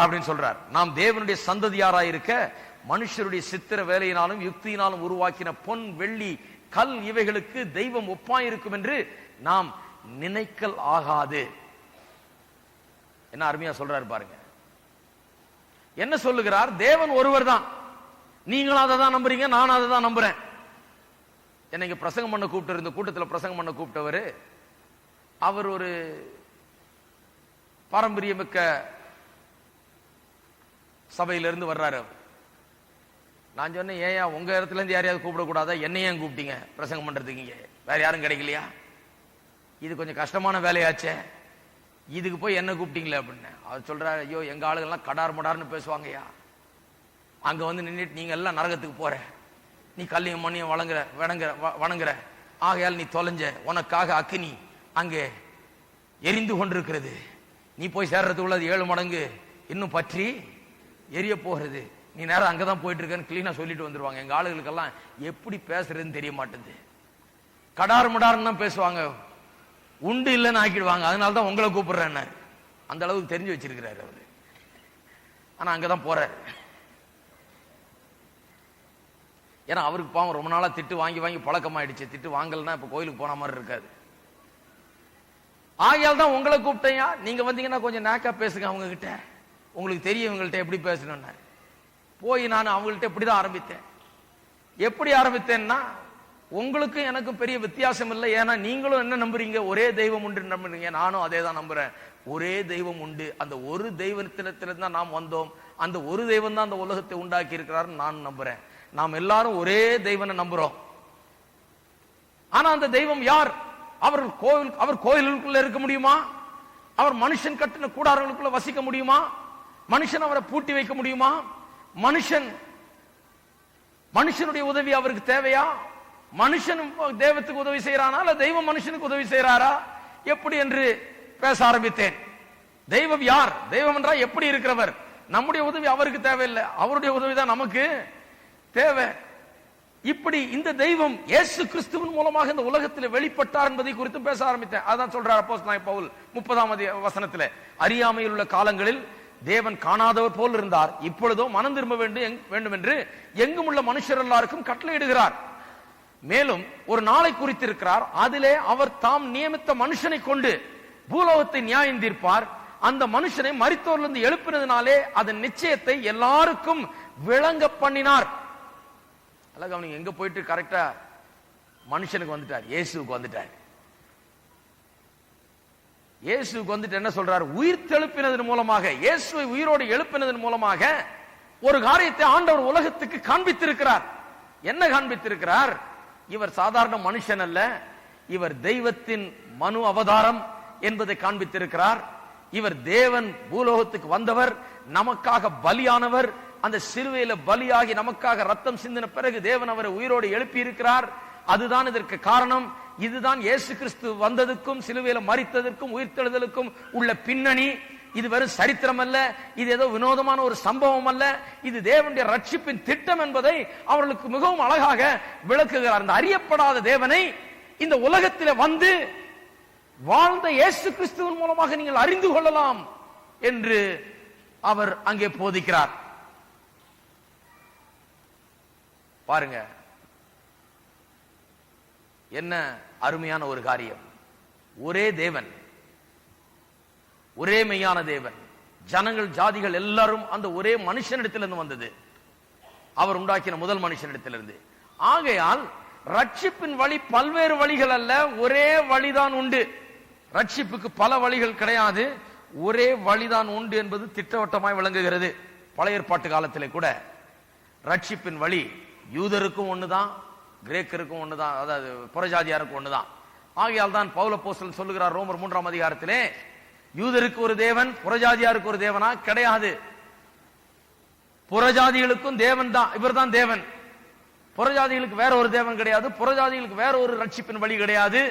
அப்படின்னு சொல்றார். நாம் தேவனுடைய சந்ததியாராய் இருக்க மனுஷருடைய சித்திர வேலையினாலும் யுக்தியினாலும் உருவாக்கின பொன், வெள்ளி, கல் இவைகளுக்கு தெய்வம் ஒப்பாயிருக்கும் என்று நாம் நினைக்கல் ஆகாது. என்ன அருமையா சொல்றாரு பாருங்க. என்ன சொல்லுகிறார்? தேவன் ஒருவர் தான். நீங்களும் அதை தான் நம்புறீங்க, நானும் அதை தான் நம்புறேன். என்னைக்கு பிரசங்கம் பண்ண கூப்பிட்டு, இந்த கூட்டத்தில் பிரசங்கம் பண்ண கூப்பிட்டவர், அவர் ஒரு பாரம்பரியமிக்க சபையிலிருந்து வர்றாரு. நான் சொன்னேன், ஏயா உங்க இடத்துல இருந்து யாரையாவது கூப்பிடக்கூடாதா, என்னையே கூப்பிட்டீங்க பிரசங்கம் பண்றதுக்கு? இங்க வேற யாரும் கிடைக்கலையா? இது கொஞ்சம் கஷ்டமான வேலையாச்சே, இதுக்கு போய் என்ன கூப்பிட்டீங்களே அப்படின்னு. அவர் சொல்றாரு, ஐயோ எங்க ஆளுகள்லாம் கடார் மடார்னு பேசுவாங்கய்யா, அங்க நின்றுட்டு நீங்க எல்லாம் நரகத்துக்கு போற, நீ கல்லையும் மண்ணையும் வணங்குற, ஆகையால் நீ தொலைஞ்ச, உனக்காக அக்கினி அங்கே எரிந்து கொண்டிருக்கிறது, நீ போய் சேர்றதுக்குள்ள 7 மடங்கு இன்னும் பற்றி எரிய போகிறது, நீ நேரம் அங்கதான் போயிட்டு இருக்கன்னு கிளீனா சொல்லிட்டு வந்துருவாங்க. எங்க ஆளுகளுக்கெல்லாம் எப்படி பேசுறதுன்னு தெரிய மாட்டேங்குது, கடார் மடார்னு தான் பேசுவாங்க, உண்டு இல்லைன்னு ஆக்கிடுவாங்க, அதனால தான் உங்களை கூப்பிடுறேன்னு அந்த அளவுக்கு தெரிஞ்சு வச்சிருக்கிறாரு அவரு. ஆனா அங்கதான் போறாரு. ஏன்னா அவருக்கு பாவம் ரொம்ப நாளா திட்டு வாங்கி வாங்கி பழக்கமாயிடுச்சு, திட்டு வாங்கலன்னா இப்ப கோயிலுக்கு போன மாதிரி இருக்காது. ஆகையால் தான் உங்களை கூப்பிட்டேயா, நீங்க வந்தீங்கன்னா கொஞ்சம் நேக்கா பேசுங்க அவங்க கிட்ட, உங்களுக்கு தெரியும் இவங்கள்ட்ட எப்படி பேசணும்னாரு. போய் நான் அவங்கள்ட்ட இப்படிதான் ஆரம்பித்தேன். எப்படி ஆரம்பித்தேன்னா, உங்களுக்கும் எனக்கும் பெரிய வித்தியாசம் இல்லை. ஏன்னா நீங்களும் என்ன நம்புறீங்க? ஒரே தெய்வம் உண்டு நம்புறீங்க, நானும் அதே தான் நம்புறேன். ஒரே தெய்வம் உண்டு, அந்த ஒரு தெய்வத்திலிருந்து தான் நாம் வந்தோம், அந்த ஒரு தெய்வம் தான் அந்த உலகத்தை உண்டாக்கி இருக்கிறாருன்னு நான் நம்புறேன். நாம் எல்லாரும் ஒரே தெய்வனை நம்புறோம். ஆனா அந்த தெய்வம் யார்? அவர் கோயிலுக்குள்ள இருக்க முடியுமா? அவர் மனுஷன் கட்டின கூடாரங்களுக்குள்ள வசிக்க முடியுமா? மனுஷன் அவரை பூட்டி வைக்க முடியுமா? மனுஷனுடைய உதவி அவருக்கு தேவையா? மனுஷன் தெய்வத்துக்கு உதவி செய்யறானா, இல்ல தெய்வம் மனுஷனுக்கு உதவி செய்யறாரா, எப்படி என்று பேச ஆரம்பித்தேன். தெய்வம் யார்? தெய்வம் என்றால் எப்படி இருக்கிறவர்? நம்முடைய உதவி அவருக்கு தேவையில்லை, அவருடைய உதவி தான் நமக்கு தேவை. இப்படி இந்த தெய்வம் இயேசு கிறிஸ்துவின் மூலமாக இந்த உலகத்தில் வெளிப்பட்டார் என்பதை குறித்து பேச ஆரம்பித்தேன். அதான் சொல்றார் அப்போஸ்தலனாகிய பவுல் 30ஆம் வசனத்தில், அறியாமையில் உள்ள காலங்களில் தேவன் காணாதவர் போல் இருந்தார், இப்பொழுதோ மனம் திரும்ப வேண்டும் என்று எங்கும் உள்ள மனுஷர் எல்லாருக்கும் கட்டளையிடுகிறார். மேலும் ஒரு நாளை குறித்திருக்கிறார், அதிலே அவர் தாம் நியமித்த மனுஷனை கொண்டு பூலோகத்தை நியாயம் தீர்ப்பார். அந்த மனுஷனை மரித்தோரிலிருந்து எழுப்பினதினாலே அதன் நிச்சயத்தை எல்லாருக்கும் விளங்க பண்ணினார். அவனுக்கு எங்க போயிட்டு கரெக்டா மனுஷனுக்கு வந்துட்டார், இயேசுக்கு வந்துட்டார். இயேசுக்கு வந்துட்டு என்ன சொல்றார்? உயிர் தெழுப்பினதன் மூலமாக, இயேசுவை உயிரோடு எழுப்பினதன் மூலமாக ஒரு காரியத்தை ஆண்டவர் உலகத்துக்கு காண்பித்திருக்கிறார். என்ன காண்பித்திருக்கிறார்? இவர் சாதாரண மனுஷன் அல்ல, இவர் தெய்வத்தின் மனு அவதாரம் என்பதை காண்பித்திருக்கிறார். இவர் தேவன் பூலோகத்துக்கு வந்தவர், நமக்காக பலியானவர். அந்த சிலுவையில பலியாகி நமக்காக ரத்தம் சிந்தின பிறகு தேவன் அவரை உயிரோடு எழுப்பி இருக்கிறார். அதுதான் இதற்கு காரணம். இதுதான் இயேசு கிறிஸ்து வந்ததுக்கும் சிலுவையில மரித்ததற்கும் உயிர்த்தெழுதலுக்கும் உள்ள பின்னணி. இது வெறும் சரித்திரம் அல்ல, இது ஏதோ வினோதமான ஒரு சம்பவம் அல்ல, இது தேவனுடைய ரட்சிப்பின் திட்டம் என்பதை அவர்களுக்கு மிகவும் அழகாக விளக்குகிறார். அந்த அறியப்படாத தேவனை இந்த உலகத்தில் வந்து வாழ்ந்த இயேசு கிறிஸ்துவின் மூலமாக நீங்கள் அறிந்து கொள்ளலாம் என்று அவர் அங்கே போதிக்கிறார். பாருங்க, என்ன அருமையான ஒரு காரியம். ஒரே தேவன், ஒரே மெய்யான தேவன், ஜனங்கள் ஜாதிகள் எல்லாரும் அந்த ஒரே மனுஷனிடத்திலிருந்து வந்தது, அவர் உண்டாக்கின முதல் மனுஷனிடத்திலிருந்து. ஆகையால் ரட்சிப்பின் வழி பல்வேறு வழிகள் அல்ல, ஒரே வழிதான் உண்டு. ரட்சிப்புக்கு பல வழிகள் கிடையாது, ஒரே வழிதான் உண்டு என்பது திட்டவட்டமாய் விளங்குகிறது. பழைய ஏற்பாட்டு காலத்திலே கூட ரட்சிப்பின் வழி யூதருக்கும் ஒண்ணுதான், கிரேக்கருக்கும் ஒண்ணுதான், அதாவது புறஜாதியாருக்கும் ஒண்ணுதான். ஆகையால் தான் பவுல் அப்போஸ்தலன் சொல்லுகிறார் ரோமர் 3ஆம் அதிகாரத்திலே, யூதருக்கு ஒரு தேவன் புறஜாதியாருக்கு ஒரு தேவனா? கிடையாது. புறஜாதிகளுக்கும் தேவன் தான், இவர் தான் தேவன். புறஜாதிகளுக்கு வேற ஒரு தேவன் கிடையாது, புறஜாதிகளுக்கு வேற ஒரு ரட்சிப்பின் வழி கிடையாது.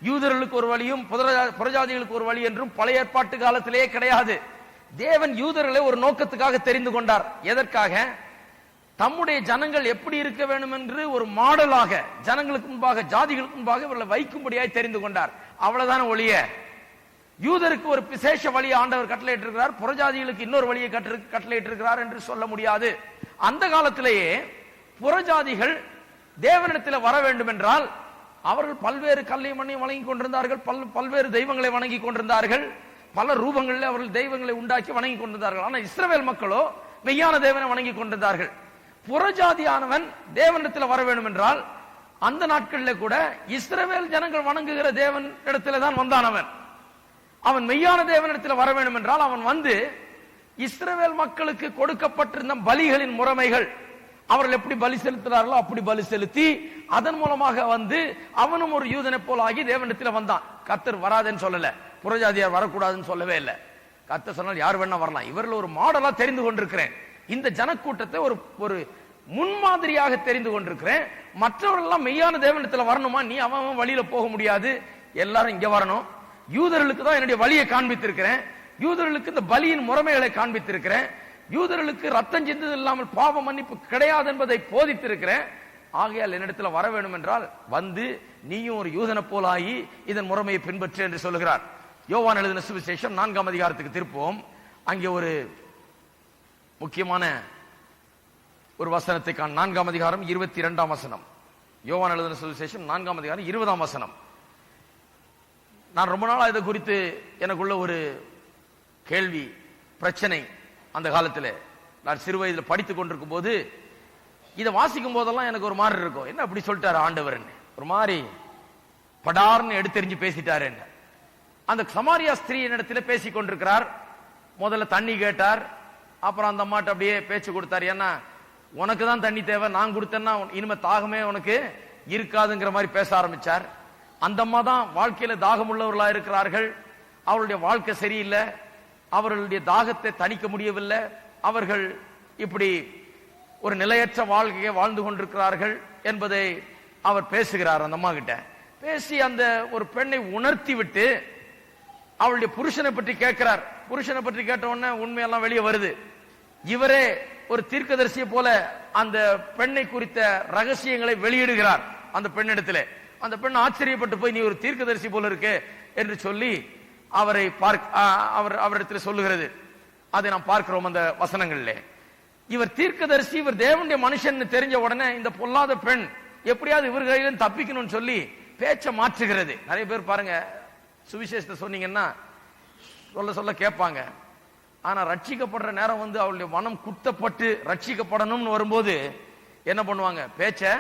யூதர்களுக்கு ஒரு வழியும் புறஜாதிகளுக்கு ஒரு வழி என்றும் பழைய ஏற்பாட்டு காலத்திலேயே கிடையாது. தேவன் யூதர்களை ஒரு நோக்கத்துக்காக தெரிந்து கொண்டார். எதற்காக? தம்முடைய ஜனங்கள் எப்படி இருக்க வேண்டும் என்று ஒரு மாடலாக ஜனங்களுக்கு முன்பாக, ஜாதிகளுக்கு முன்பாக இவர்களை வைக்கும்படியாய் தெரிந்து கொண்டார். அவ்வளவுதான ஒழிய யூதருக்கு ஒரு விசேஷ வழியை ஆண்டவர் கட்டளையிட்டிருக்கிறார், புறஜாதிகளுக்கு இன்னொரு வழியை கட்டளையிட்டிருக்கிறார் என்று சொல்ல முடியாது. அந்த காலத்திலேயே புறஜாதிகள் தேவனிடத்தில் வர வேண்டும் என்றால் அவர்கள் பல்வேறு கல்லையும் மண்ணையும் வணங்கி கொண்டிருந்தார்கள், பல்வேறு தெய்வங்களை வணங்கி கொண்டிருந்தார்கள், பல ரூபங்களில் அவர்கள் தெய்வங்களை உண்டாக்கி வணங்கி கொண்டிருந்தார்கள். ஆனால் இஸ்ரவேல் மக்களோ மெய்யான தேவனை வணங்கி கொண்டிருந்தார்கள். புறஜாதியானவன் தேவனிடத்தில் வர வேண்டும் என்றால் அந்த நாட்களில் கூட இஸ்ரவேல் ஜனங்கள் வணங்குகிற தேவன் இடத்துல தான் வந்தானவன். அவன் மெய்யான தேவனிடத்தில் வர வேண்டும் என்றால் அவன் வந்து இஸ்ரவேல் மக்களுக்கு கொடுக்கப்பட்டிருந்த பலிகளின் முறைமைகள், அவர்கள் எப்படி பலி செலுத்துறார்களோ அப்படி பலி செலுத்தி அதன் மூலமாக வந்து அவனும் ஒரு யூதனை போல ஆகி தேவனிடத்தில் வந்தான். கர்த்தர் வராதுன்னு சொல்லல, புறஜாதியார் வரக்கூடாதுன்னு சொல்லவே இல்லை. கர்த்தர் சொன்னால் யார் வேணா வரலாம். இவர்கள் ஒரு மாடலா தெரிந்து கொண்டிருக்கிறேன், இந்த ஜனக்கூட்டத்தை ஒரு முன்மாதிரியாக தெரிந்து கொண்டிருக்கிறேன். மற்றவர்கள் எல்லாம் மெய்யான தேவனிடத்தில் வரணுமா? நீ அவன் வழியில போக முடியாது, எல்லாரும் இங்க வரணும். யூதர்களுக்கு தான் என்னுடைய வழியை காண்பித்திருக்கிறேன், யூதர்களுக்கு இந்த பலியின் முறைமைகளை காண்பித்திருக்கிறேன், யூதர்களுக்கு ரத்தம் சிந்தது இல்லாமல் பாவ மன்னிப்பு கிடையாது என்பதை போதித்திருக்கிறேன். ஆகையால் என்னிடத்துல வர வேண்டும் என்றால் வந்து நீயும் ஒரு யூதனை போலாகி இதன் முறைமையை பின்பற்று என்று சொல்லுகிறார். யோவான் எழுதின சுவிசேஷம் 4ஆம் அதிகாரத்துக்கு திருப்போம். அங்கே ஒரு முக்கியமான ஒரு வசனத்தை 4ஆம் அதிகாரம் 22ஆம் வசனம். யோவான் எழுதின சுவிசேஷம் 4ஆம் அதிகாரம் 20ஆம் வசனம். நான் ரொம்ப நாளா இதை குறித்து எனக்குள்ள ஒரு கேள்வி, பிரச்சனை. அந்த காலத்தில் நான் சிறு வயதில் படித்துக் கொண்டிருக்கும் போது இதை வாசிக்கும் போதெல்லாம் எனக்கு ஒரு மாதிரி இருக்கும். என்ன அப்படி சொல்லிட்டாரு ஆண்டவர், ஒரு மாதிரி படார்னு எடுத்தெறிஞ்சு பேசிட்டாரு. அந்த சமாரியா ஸ்திரீ இடத்துல பேசிக் கொண்டிருக்கிறார். முதல்ல தண்ணி கேட்டார், அப்புறம் அந்த அம்மாட்ட அப்படியே பேச்சு கொடுத்தார். ஏன்னா உனக்கு தான் தண்ணி தேவை, நான் கொடுத்தேன்னா இனிமே தாகமே உனக்கு இருக்காதுங்கிற மாதிரி பேச ஆரம்பிச்சார். அந்த அம்மா தான் வாழ்க்கையில தாகம் உள்ளவர்களா இருக்கிறார்கள், அவருடைய வாழ்க்கை சரியில்லை, அவர்களுடைய தாகத்தை தணிக்க முடியவில்லை, அவர்கள் இப்படி ஒரு நிலையற்ற வாழ்க்கையை வாழ்ந்து கொண்டிருக்கிறார்கள் என்பதை அவர் பேசுகிறார். அந்த அம்மா கிட்ட பேசி அந்த ஒரு பெண்ணை உணர்த்தி விட்டு அவளுடைய புருஷனை பற்றி கேட்கிறார். புருஷனை பற்றி கேட்ட உடனே உண்மையெல்லாம் வெளியே வருது. இவரே ஒரு தீர்க்கதரிசியை போல அந்த பெண்ணை குறித்த ரகசியங்களை வெளியிடுகிறார் அந்த பெண்ணிடத்திலே. அந்த பெண் ஆச்சரியப்பட்டு போய் நீ ஒரு தீர்க்கதரிசி போல இருக்கு என்று சொல்லி அவரிடத்தில் சொல்லுகிறது. அதை நாம் பார்க்கிறோம் அந்த வசனங்களிலே. இவர் தீர்க்கதரிசி, இவர் தேவனுடைய மனுஷன் தெரிஞ்ச உடனே இந்த பொல்லாத பெண் எப்படியாவது இவர் கையிலும் தப்பிக்கணும்னு சொல்லி பேச்ச மாற்றுகிறது. நிறைய பேர் பாருங்க, சுவிசேஷத்தை சொன்னீங்கன்னா சொல்ல சொல்ல கேட்பாங்க. ஆனா ரட்சிக்கப்படுற நேரம் வந்து அவளுடைய மனம் குத்தப்பட்டு ரட்சிக்கப்படணும்னு வரும்போது என்ன பண்ணுவாங்க? பேச்ச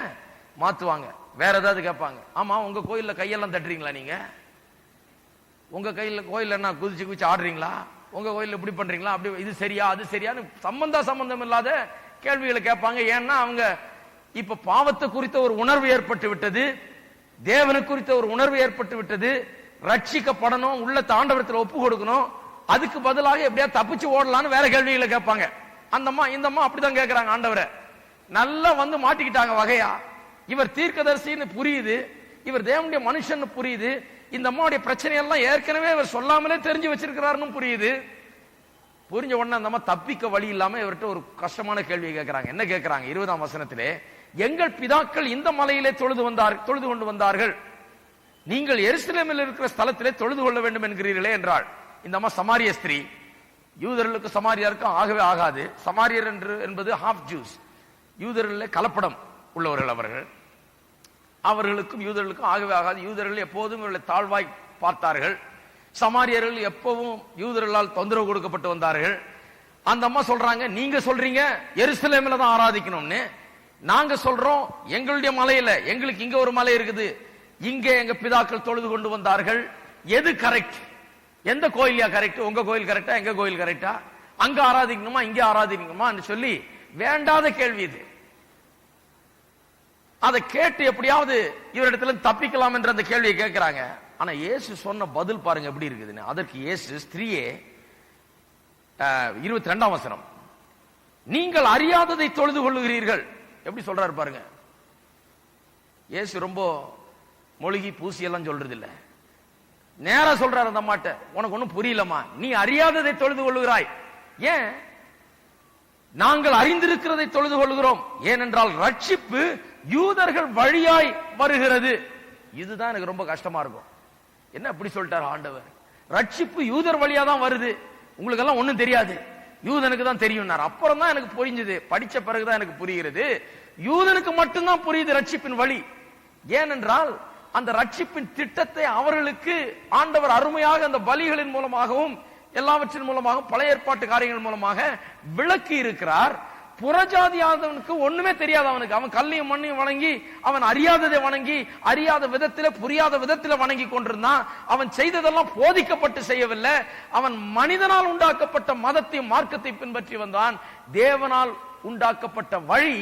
மாத்துவாங்க, வேற ஏதாவது கேட்பாங்க. ஆமா, உங்க கோயில்ல கையெல்லாம் தட்டுறீங்களா? நீங்க உங்க கோயில்ல என்ன குதிச்சு குதிச்சு ஆடுறீங்களா? உங்க கோயில்ல இப்படி பண்றீங்களா? அப்படி இது சரியா அது சரியான்னு சம்பந்தம் இல்லாத கேள்விகளை கேட்பாங்க. ஏன்னா அவங்க இப்ப பாவத்தை குறித்த ஒரு உணர்வு ஏற்பட்டு விட்டது, தேவனை குறித்த ஒரு உணர்வு ஏற்பட்டு விட்டது, ரட்சிக்கப்படணும், உள்ள ஆண்டவரத்தில் ஒப்பு கொடுக்கணும், அதுக்கு பதிலாக எப்படியா தப்பிச்சு ஓடலான்னு வேற கேள்விகளை கேட்பாங்க. அந்த அம்மா இந்த அம்மா அப்படிதான் கேட்கிறாங்க ஆண்டவரை. நல்லா வந்து மாட்டிக்கிட்டாங்க வகையா. இவர் தீர்க்கதரிசின்னு புரியுது, இவர் தேவனுடைய மனுஷன் புரியுது, இந்த அம்மாவுடைய பிரச்சனையெல்லாம் ஏற்கனவே இவர் சொல்லாமலே தெரிஞ்சு வச்சிருக்கிறாருன்னு புரியுது. புரிஞ்ச உடனே அந்த அம்மா தப்பிக்க வழி இல்லாம இவர்கிட்ட ஒரு கஷ்டமான கேள்வியை கேட்கிறாங்க. என்ன கேட்கிறாங்க? 20ஆம் வசனத்திலே, எங்கள் பிதாக்கள் இந்த மலையிலே தொழுது கொண்டு வந்தார்கள், நீங்கள் எருசலேமில் இருக்கிற ஸ்தலத்திலே தொழுது கொள்ள வேண்டும் என்கிறீர்களே என்றாள். இந்த அம்மா சமாரிய ஸ்திரீ. யூதர்களுக்கு சமாரியாருக்கும் ஆகவே ஆகாது. சமாரியர் என்பது ஹாஃப் ஜூஸ், யூதர்களில் கலப்படம் உள்ளவர்கள் அவர்கள். அவர்களுக்கும் யூதர்களுக்கும் ஆகவே ஆகாது. யூதர்கள் எப்போதும் இவர்களை தாழ்வாய் பார்த்தார்கள். சமாரியர்கள் எப்பவும் யூதர்களால் தொந்தரவு கொடுக்கப்பட்டு வந்தார்கள். அந்த அம்மா சொல்றாங்க, நீங்க சொல்றீங்க எருசலேமில் தான் ஆராதிக்கணும்னு, நாங்க சொல்றோம் எங்களுடைய மலையில, எங்களுக்கு இங்க ஒரு மலை இருக்குது, இங்க எங்க பிதாக்கள் தொழுது கொண்டு வந்தார்கள். எது கரெக்ட்? எந்த கோயிலியா கரெக்ட்? உங்க கோயில் கரெக்டா, எங்க கோயில் கரெக்டா, அங்க ஆராதிக்கணுமா இங்க ஆராதிக்கணுமா சொல்லி வேண்டாத கேள்வி இது. அதை கேட்டு எப்படியாவது இவரிடத்துல தப்பிக்கலாம் என்ற அந்த கேள்வியை கேட்கிறாங்க. ஆனா இயேசு சொன்ன பதில் பாருங்க எப்படி இருக்குதுன்னு. அதற்கு இயேசு, ஸ்திரீயே, 22ஆம் வசனம், நீங்கள் அறியாததை தொழுது கொள்ளுகிறீர்கள். எப்படி சொல்றாரு பாருங்க. இயேசு ரொம்ப மொழிகி பூசி எல்லாம் சொல்றது இல்ல, நேரா சொல்றாரு அந்த அம்மாட்ட, உனக்கு ஒண்ணும் புரியலமா, நீ அறியாததை தொழுது கொள்ளுகிறாய். ஏன்? நாங்கள் அறிந்திருக்கிறதை தொழுது கொள்கிறோம், ஏனென்றால் ரட்சிப்பு யூதர்கள் வழியாய் வருகிறது. இதுதான் எனக்கு ரொம்ப கஷ்டமா இருக்கும். என்ன அப்படி சொல்லிட்டார் ஆண்டவர்? ரட்சிப்பு யூதர் வழியா தான் வருது, உங்களுக்கு எல்லாம் ஒண்ணும் தெரியாது, யூதனுக்கு தான் தெரியும். அப்புறம் தான் எனக்கு புரிஞ்சது, படிச்ச பிறகுதான் எனக்கு புரிகிறது, யூதனுக்கு மட்டும்தான் புரியுது ரட்சிப்பின் வழி. ஏனென்றால் அந்த ரட்சிப்பின் திட்டத்தை அவர்களுக்கு ஆண்டவர் அருமையாக அந்த பலிகளின் மூலமாகவும் எல்லாவற்றின் மூலமாகவும் பழைய ஏற்பாட்டு காரியங்கள் மூலமாக விளக்கி இருக்கிறார். புறஜாதியாதவனுக்கு ஒண்ணுமே தெரியாது. அவனுக்கு அவன் கல்லையும் மண்ணையும் வணங்கி, அவன் அறியாததை வணங்கி, அறியாத விதத்தில புரியாத விதத்தில வணங்கி கொண்டிருந்தான். அவன் செய்ததெல்லாம் போதிக்கப்பட்டு செய்யவில்லை. அவன் மனிதனால் உண்டாக்கப்பட்ட மதத்தையும் மார்க்கத்தை பின்பற்றி வந்தான். தேவனால் உண்டாக்கப்பட்ட வழி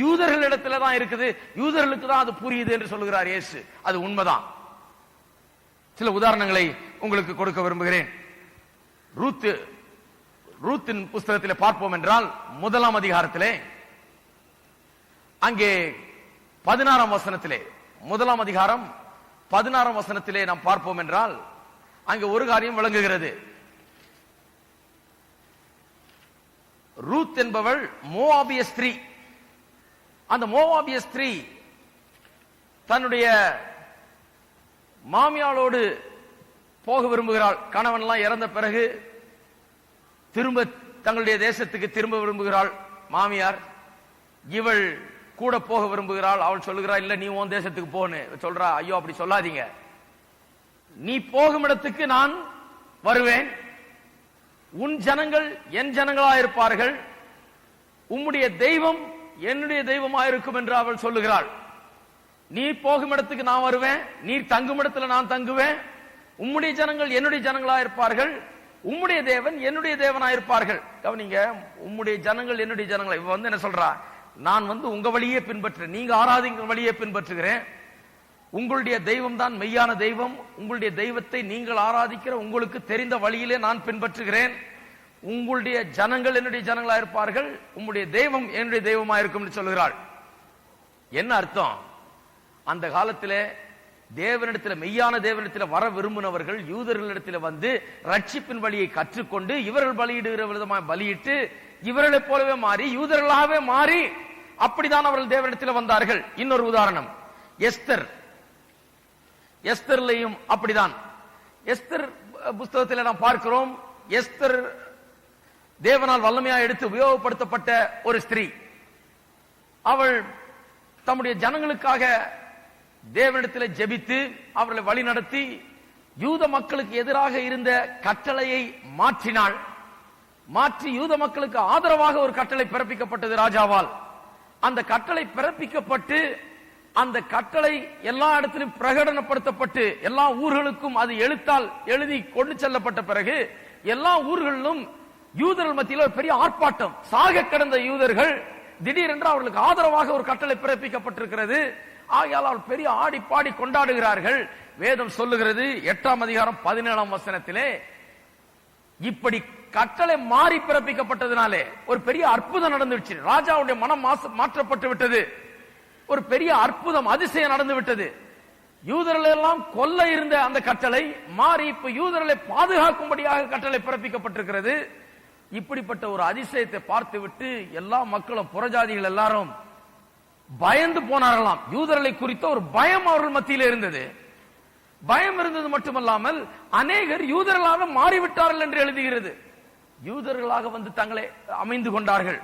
யூதர்களிடத்துல தான் இருக்குது, யூதர்களுக்கு தான் அது புரியுது என்று சொல்லுகிறார் இயேசு. அது உண்மைதான். சில உதாரணங்களை உங்களுக்கு கொடுக்க விரும்புகிறேன். ரூத்தின் புஸ்தகத்தில் பார்ப்போம் என்றால் 1ஆம் அதிகாரத்திலே, அங்கே 16ஆம் வசனத்திலே, 1ஆம் அதிகாரம் 16ஆம் வசனத்திலே நாம் பார்ப்போம் என்றால் அங்கே ஒரு காரியம் விளங்குகிறது. ரூத் என்பவள் மோவாபிய ஸ்திரீ. அந்த மோவாபிய ஸ்திரீ தன்னுடைய மாமியாளோடு போக விரும்புகிறாள். கணவன் எல்லாம் இறந்த பிறகு திரும்ப தங்களுடைய தேசத்துக்கு திரும்ப விரும்புகிறாள் மாமியார். இவள் கூட போக விரும்புகிறாள். அவள் சொல்லுகிறாள், இல்ல நீ உன் தேசத்துக்கு போன்னு சொல்றா. ஐயோ அப்படி சொல்லாதீங்க, நீ போகும் இடத்துக்கு நான் வருவேன், உன் ஜனங்கள் என் ஜனங்களா இருப்பார்கள், உம்முடைய தெய்வம் என்னுடைய தெய்வமாயிருக்கும் என்று அவள் சொல்லுகிறாள். நீ போகும் இடத்துக்கு நான் வருவேன், நீ தங்கும் இடத்துல நான் தங்குவேன், உம்முடைய ஜனங்கள் என்னுடைய ஜனங்களா இருப்பார்கள், உம்முடைய தேவன் என்னுடைய தேவனாயிருப்பார்கள். கவனிங்க, உம்முடைய ஜனங்கள் என்னுடைய ஜனங்களா. இவ வந்து என்ன சொல்றா? நான் வந்து உங்க வழியே பின்பற்றுறேன், நீங்க ஆராதிக்கிற வழியே பின்பற்றுகிறேன், உங்களுடைய தெய்வம் தான் மெய்யான தெய்வம், உங்களுடைய தெய்வத்தை நீங்கள் ஆராதிக்கிற உங்களுக்கு தெரிந்த வழியிலே நான் பின்பற்றுகிறேன், உங்களுடைய ஜனங்கள் என்னுடைய ஜனங்களா இருப்பார்கள், உங்களுடைய தெய்வம் என்னுடைய தெய்வமா இருக்கும் என்று சொல்கிறாள். என்ன அர்த்தம்? அந்த காலத்திலே தேவனிடத்தில், மெய்யான தேவனிடத்தில் வர விரும்பினவர்கள் யூதர்களிடத்தில் வந்து ரட்சிப்பின் வழியை கற்றுக்கொண்டு இவர்கள் பலியிடுகிற விதமாக பலியிட்டு இவர்களைப் போலவே மாறி யூதர்களாகவே மாறி அப்படிதான் அவர்கள் தேவனிடத்தில் வந்தார்கள். இன்னொரு உதாரணம், எஸ்தர்லையும் அப்படிதான். எஸ்தர் புஸ்தகத்தில் நாம் பார்க்கிறோம், எஸ்தர் தேவனால் வல்லமையாக எடுத்து உபயோகப்படுத்தப்பட்ட ஒரு ஸ்திரீ. அவள் தம்முடைய ஜனங்களுக்காக தேவனிடத்தில் ஜெபித்து அவர்களை வழி நடத்தி யூத மக்களுக்கு எதிராக இருந்த கட்டளையை மாற்றினாள். மாற்றி யூத மக்களுக்கு ஆதரவாக ஒரு கட்டளை பிறப்பிக்கப்பட்டது ராஜாவால். அந்த கட்டளை பிறப்பிக்கப்பட்டு அந்த கட்டளை எல்லா இடத்திலும் பிரகடனப்படுத்தப்பட்டு எல்லா ஊர்களுக்கும் அது எழுத்தால் எழுதி கொண்டு செல்லப்பட்ட பிறகு எல்லா ஊர்களிலும் யூதர்கள் மத்தியில் ஒரு பெரிய ஆர்ப்பாட்டம். சாக கிடந்த யூதர்கள் திடீரென்று அவர்களுக்கு ஆதரவாக ஒரு கட்டளை பிறப்பிக்கப்பட்டிருக்கிறது. ஆகையால் அவர் பெரிய ஆடி பாடி கொண்டாடுகிறார்கள். வேதம் சொல்லுகிறது 8ஆம் அதிகாரம் 17ஆம் வசனத்திலே, இப்படி கட்டளை மாறி பிறப்பிக்கப்பட்டதினாலே ஒரு பெரிய அற்புதம் நடந்துச்சு. ராஜாவுடைய மனம் மாற்றப்பட்டு விட்டது. ஒரு பெரிய அற்புதம், அதிசயம் நடந்து விட்டது. யூதர்கள் எல்லாம் கொல்ல இருந்த அந்த கட்டளை மாறி இப்ப யூதர்களை பாதுகாக்கும்படியாக கட்டளை பிறப்பிக்கப்பட்டிருக்கிறது. இப்படிப்பட்ட ஒரு அதிசயத்தை பார்த்து விட்டு எல்லா மக்களும், புறஜாதிகள் எல்லாரும் பயந்து போனார்களாம். யூதர்களை குறித்த ஒரு பயம் அவர்கள் மத்தியில் இருந்தது. பயம் இருந்தது மட்டுமல்லாமல் அநேகர் யூதர்களாக மாறிவிட்டார்கள் என்று எழுதுகிறது. யூதர்களாக வந்து தங்களை அமைந்து கொண்டார்கள்,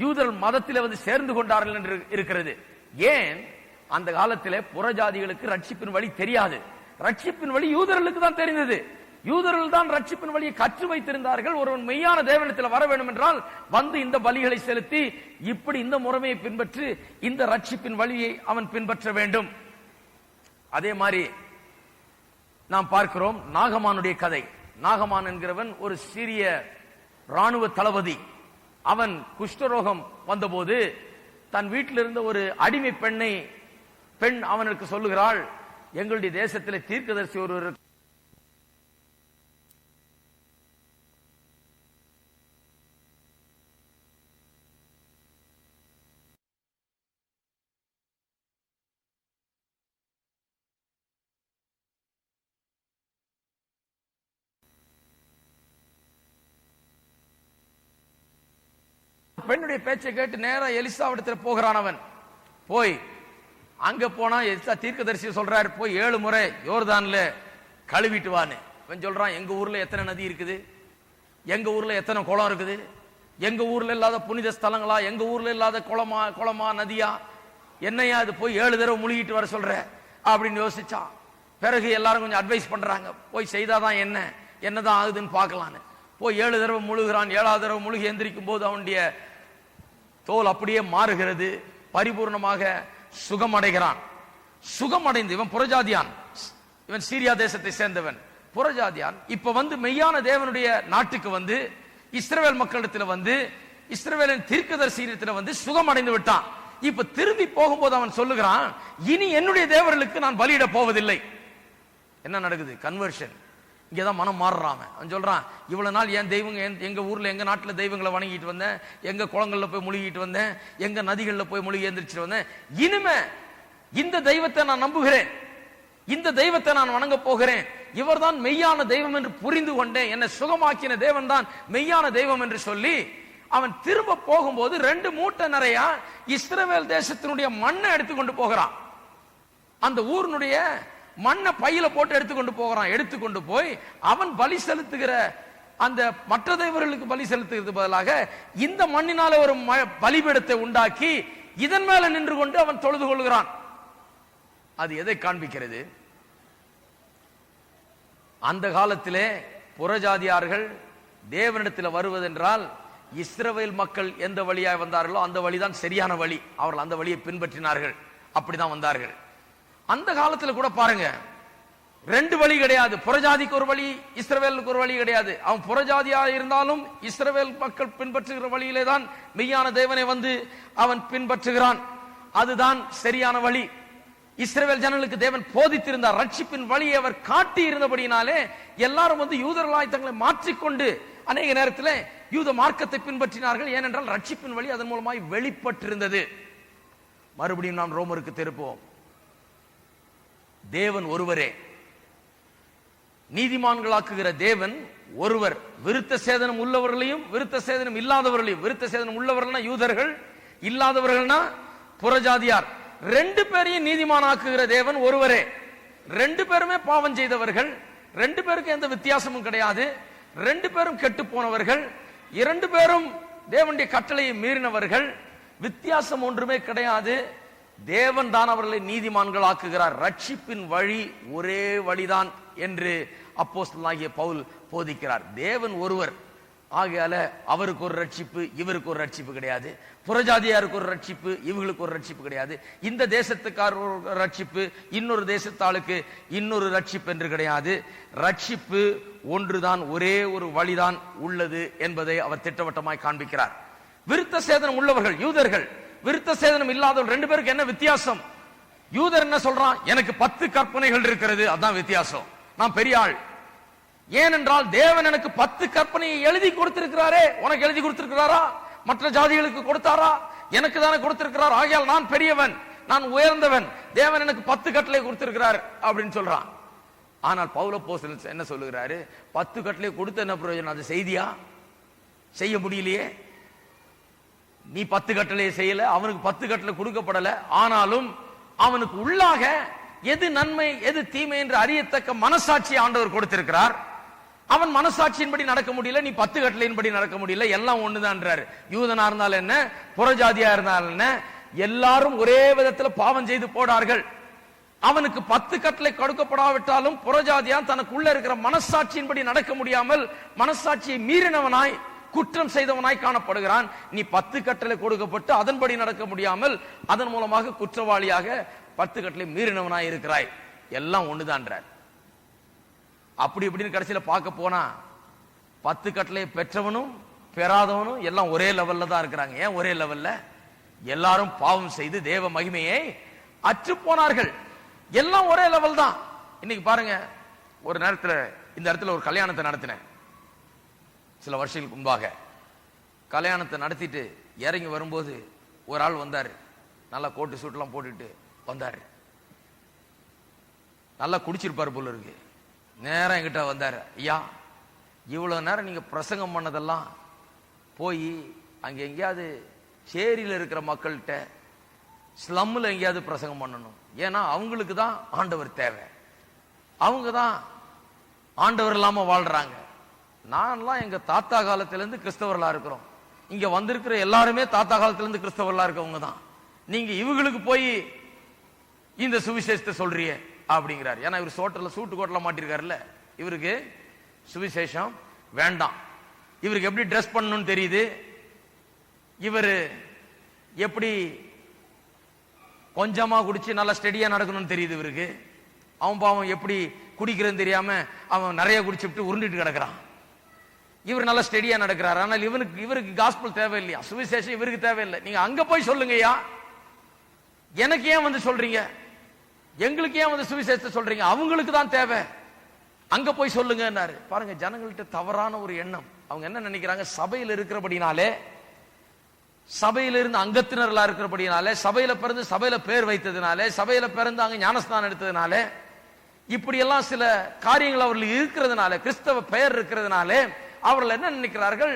யூதர் மதத்தில் வந்து சேர்ந்து கொண்டார்கள் என்று இருக்கிறது. ஏன்? அந்த காலத்திலே புறஜாதிகளுக்கு ரட்சிப்பின் வழி தெரியாது. ரட்சிப்பின் வழி யூதர்களுக்கு தான் தெரிந்தது. யூதர்கள் தான் ரட்சிப்பின் வழியை கற்று வைத்திருந்தார்கள். ஒருவன் மெய்யான தேவனிடத்தில் வர வேண்டும் என்றால் வந்து இந்த பலிகளை செலுத்தி இப்படி இந்த முறைமையை பின்பற்றி இந்த ரட்சிப்பின் வழியை அவன் பின்பற்ற வேண்டும். அதே மாதிரி நாம் பார்க்கிறோம் நாகமானுடைய கதை. நாகமான் என்கிறவன் ஒரு சிறிய ராணுவ தளபதி. அவன் குஷ்டரோகம் வந்தபோது தன் வீட்டில் இருந்த ஒரு அடிமை பெண் அவனுக்கு சொல்லுகிறாள், எங்களுடைய தேசத்தில் தீர்க்கதரிசி ஒருவர் பெண்ணுடைய பேச்சை கேட்டு நேரா எலிசாவிடத்தில் போகிறான். அவன் போய் அங்க போனா எலிசா தீர்க்கதரிசி சொல்றாரு, போய் 7 முறை யோர்தான்ல கழுவிட்டு வான்னு. அவன் சொல்றான், எங்க ஊர்ல எத்தனை நதி இருக்குது, எங்க ஊர்ல எத்தனை குளம் இருக்குது, எங்க ஊர்ல இல்லாத புனித ஸ்தலங்களா, எங்க ஊர்ல இல்லாத குளமா நதியா, என்னையா இது போய் 7 தடவை முழுகிட்டு வர சொல்ற அப்படின்னு யோசிச்சான். பிறகு எல்லாரும் கொஞ்சம் அட்வைஸ் பண்றாங்க, போய் செய்தாதான் என்னதான் ஆகுதுன்னு பார்க்கலான்னு. போய் 7 தடவை முழுகிறான். 7ஆவது தடவை முழுகி எந்திரிக்கும் போது அவனுடைய தோல் அப்படியே மாறுகிறது, பரிபூர்ணமாக சுகமடைகிறான். சுகமடைந்து இவன் புறஜாதியான், இவன் சீரியா தேசத்தை சேர்ந்தவன், புறஜாதியான். இப்ப வந்து மெய்யான தேவனுடைய நாட்டுக்கு வந்து இஸ்ரவேல் மக்களிடத்தில் வந்து இஸ்ரவேலின் தீர்க்கதரிசியிடத்தில் வந்து சுகமடைந்து விட்டான். இப்ப திரும்பி போகும்போது அவன் சொல்லுகிறான், இனி என்னுடைய தேவர்களுக்கு நான் பலியிட போவதில்லை. என்ன நடக்குது? கன்வர்ஷன். இங்கதான் மனம் மாறுறான். அவன் சொல்றான், இவ்வளவு நாள் என் தெய்வங்க எங்க ஊர்ல எங்க நாட்டுல தெய்வங்களை வணங்கிட்டு வந்தேன், எங்க குளங்கள்ல போய் முழுகிட்டு வந்தேன், எங்க நதிகள்ல போய் முழுகி எந்திரிச்சிட்டு வந்தேன். இனிமே இந்த தெய்வத்தை நான் நம்புகிறேன், இந்த தெய்வத்தை நான் வணங்க போகிறேன். இவர்தான் மெய்யான தெய்வம் என்று புரிந்து கொண்டேன், என்னை சுகமாக்கின தேவன் தான் மெய்யான தெய்வம் என்று சொல்லி அவன் திரும்ப போகும்போது 2 மூட்டை நிறைய இஸ்ரவேல் தேசத்தினுடைய மண்ணை எடுத்துக்கொண்டு போகிறான். அந்த ஊரினுடைய மண்ணை பையில போட்டு எடுத்துக்கொண்டு போகிறான். எடுத்துக்கொண்டு போய் அவன் பலி செலுத்துகிற அந்த மற்ற தேவர்களுக்கு பலி செலுத்துகிறது பதிலாக இந்த மண்ணினால ஒரு பலிபீடத்தை உண்டாக்கி இதன் மேல நின்று கொண்டு அவன் தொழுது கொள்கிறான். அது எதை காண்பிக்கிறது? அந்த காலத்திலே புறஜாதியார்கள் தேவனிடத்தில் வருவதென்றால் இஸ்ரவேல் மக்கள் எந்த வழியாய் வந்தார்களோ அந்த வழிதான் சரியான வழி. அவர்கள் அந்த வழியை பின்பற்றினார்கள், அப்படிதான் வந்தார்கள். அந்த காலத்தில் கூட பாருங்க, 2 வழி கிடையாது. புறஜாதிக்கு ஒரு வழி, இஸ்ரவேலுக்கு ஒரு வழி கிடையாது. அவன் புறஜாதியா இருந்தாலும் இஸ்ரவேல் மக்கள் பின்பற்றுகிற வழியிலே தான் மெய்யான தேவனை வந்து அவன் பின்பற்றுகிறான். அதுதான் சரியான வழி. இஸ்ரவேல் ஜனங்களுக்கு தேவன் போதித்திருந்தார், ரட்சிப்பின் வழியை அவர் காட்டி இருந்தபடினாலே எல்லாரும் வந்து யூதர்களாய் தங்களை மாற்றிக்கொண்டு அநேக நேரத்தில் யூத மார்க்கத்தை பின்பற்றினார்கள். ஏனென்றால் ரட்சிப்பின் வழி அதன் மூலமாய் வெளிப்பட்டிருந்தது. மறுபடியும் நாம் ரோமருக்கு திருப்போம். தேவன் ஒருவரே, நீதிமான்களாக்குகிற தேவன் ஒருவர். விருத்த சேதனம் உள்ளவர்களையும் விருத்த சேதனம் இல்லாதவர்களையும், விருத்த சேதனம் உள்ளவர்கள்னா யூதர்கள், இல்லாதவர்கள்னா புறஜாதியார், 2 பேரையும் நீதிமானாக்குகிற தேவன் ஒருவரே. 2 பேருமே பாவம் செய்தவர்கள், 2 பேருக்கு எந்த வித்தியாசமும் கிடையாது. 2 பேரும் கெட்டு போனவர்கள், 2 பேரும் தேவனுடைய கட்டளையை மீறினவர்கள். வித்தியாசம் ஒன்றுமே கிடையாது. தேவன் தான் அவர்களை நீதிமான்கள் ஆக்குகிறார். ரட்சிப்பின் வழி ஒரே வழிதான் என்று அப்போஸ்தலனாகிய பவுல் போதிக்கிறார். தேவன் ஒருவர். ஆகையால அவருக்கு ஒரு ரட்சிப்பு, இவருக்கு ஒரு ரட்சிப்பு கிடையாது. புறஜாதியாருக்கு ஒரு ரட்சிப்பு, இவங்களுக்கு ஒரு ரட்சிப்பு கிடையாது. இந்த தேசத்துக்கார ஒரு ரட்சிப்பு, இன்னொரு தேசத்தாளுக்கு இன்னொரு ரட்சிப்பு என்று கிடையாது. ரட்சிப்பு ஒன்றுதான், ஒரே ஒரு வழிதான் உள்ளது என்பதை அவர் திட்டவட்டமாய் காண்பிக்கிறார். விருத்த சேதனம் உள்ளவர்கள் யூதர்கள், விருத்த சேதனம் இல்லாதவர்கள் 2 பேருக்கு என்ன வித்தியாசம்? யூதர் என்ன சொல்றான்? எனக்கு 10 கற்பனைகள் இருக்கிறது. அதான் வித்தியாசம். நான் பெரிய ஆள். ஏனென்றால் தேவன் எனக்கு 10 கற்பனையை எழுதி கொடுத்திருக்கிறாரே. உனக்கு எழுதி கொடுத்திருக்கிறாரா? மற்ற ஜாதிகளுக்கு கொடுத்தாரா? எனக்கு தானே கொடுத்திருக்கிறார். ஆகையால் நான் பெரியவன், நான் உயர்ந்தவன். தேவன் எனக்கு 10 கட்டளை கொடுத்திருக்கிறார் அப்படின்னு சொல்றான். ஆனால் பவுல் அப்போஸ்தலன் என்ன சொல்லுகிறாரு? 10 கட்டளை கொடுத்த என்ன பிரயோஜனம்? அது செய்தியா? செய்ய முடியலையே. நீ 10 கட்டளையை செய்யல, அவனுக்கு 10 கட்டளை கொடுக்கப்படல. ஆனாலும் அவனுக்கு உள்ளாக எது நன்மை எது தீமை என்று அறியத்தக்க மனசாட்சி ஆண்டவர் கொடுத்திருக்கிறார். அவன் மனசாட்சியின்படி நடக்க முடியல, நீ 10 கட்டளையின்படி நடக்க முடியல. எல்லாம் ஒண்ணுதான்றாரு. யூதனா இருந்தாலும் என்ன, புறஜாதியா இருந்தாலும் என்ன, எல்லாரும் ஒரே விதத்தில் பாவம் செய்து போனார்கள். அவனுக்கு 10 கட்டளை கொடுக்கப்படாவிட்டாலும் புறஜாதியான் தனக்குள்ள இருக்கிற மனசாட்சியின்படி நடக்க முடியாமல் மனசாட்சியை மீறினவனாய் குற்றம் செய்தவனாய் காணப்படுகிறான். நீ 10 கட்டளை கொடுக்கப்பட்டு அதன்படி நடக்க முடியாமல் அதன் மூலமாக குற்றவாளியாக 10 கட்டளை மீறினவனாய் இருக்கிறாய். எல்லாம் ஒண்ணுதான்றார். அப்படி இப்படின்னு கடைசியில பார்க்க போனா 10 கட்டளை பெற்றவனும் பெறாதவனும் எல்லாம் ஒரே லெவல்ல தான் இருக்கிறாங்க. ஏன் ஒரே லெவல்ல? எல்லாரும் பாவம் செய்து தேவ மகிமையை அற்று போனார்கள். எல்லாம் ஒரே லெவல் தான். இன்னைக்கு பாருங்க, ஒரு நேரத்தில் இந்த இடத்துல ஒரு கல்யாணத்தை நடத்தினேன். சில வருஷங்களுக்கு முன்பாக கல்யாணத்தை நடத்திட்டு இறங்கி வரும்போது ஒரு ஆள் வந்தாரு. நல்லா கோட்டு சூட்லாம் போட்டுட்டு வந்தாரு. நல்லா குடிச்சிருப்பாரு போல இருக்கு. நேரம் என்கிட்ட வந்தாரு. ஐயா, இவ்வளவு நேரம் நீங்க பிரசங்கம் பண்ணதெல்லாம் போய் அங்க எங்கேயாவது சேரியில் இருக்கிற மக்கள்கிட்ட ஸ்லம்ல எங்கேயாவது பிரசங்கம் பண்ணணும். ஏன்னா அவங்களுக்கு தான் ஆண்டவர் தேவை. அவங்க தான் ஆண்டவர் இல்லாம வாழ்றாங்க. நான்லாம் எங்க தாத்தா காலத்திலிருந்து கிறிஸ்தவர்களா இருக்கிறோம். இங்க வந்திருக்கிற எல்லாருமே தாத்தா காலத்திலிருந்து கிறிஸ்தவர்களா இருக்கவங்க தான். நீங்க இவங்களுக்கு போய் இந்த சுவிசேஷத்தை சொல்றியே அப்படிங்கிறார். ஏன்னா இவர் சூட்டு கோட்டெல்லாம் மாட்டிருக்காருல்ல, இவருக்கு சுவிசேஷம் வேண்டாம். இவருக்கு எப்படி ட்ரெஸ் பண்ணணும்னு தெரியுது, இவர் எப்படி கொஞ்சமா குடிச்சு நல்லா ஸ்டெடியா நடக்கணும்னு தெரியுது இவருக்கு. அவன் பாவம் எப்படி குடிக்கிறதுன்னு தெரியாம அவன் நிறைய குடிச்சுட்டு உருண்டுட்டு கிடக்குறான். இவர் நல்லா ஸ்டெடியா நடக்கிறார். ஆனால் இவருக்கு காஸ்பல் தேவையில்லையா, சுவிசேஷம் இவருக்கு தேவையில்லை. நீங்க அங்க போய் சொல்லுங்கய்யா. எனக்கு ஏன் வந்து சொல்றீங்க? எங்களுக்கு ஏன் வந்து சுவிசேஷத்தை சொல்றீங்க? அவங்களுக்கு தான் தேவை, அங்க போய் சொல்லுங்கன்னாரு. பாருங்க, ஜனங்கள்ட்ட தவறான ஒரு எண்ணம். அவங்க என்ன நினைக்கிறாங்க? சபையில் இருக்கிறபடினாலே, சபையில இருந்து அங்கத்தினர்களா இருக்கிறபடினாலே, சபையில பிறந்து சபையில பேர் வைத்ததுனாலே, சபையில பிறந்து அங்க ஞானஸ்தானம் எடுத்ததுனாலே, இப்படி எல்லாம் சில காரியங்கள் அவர்கள் இருக்கிறதுனால, கிறிஸ்தவ பெயர் இருக்கிறதுனாலே அவர்கள் என்ன நினைக்கிறார்கள்?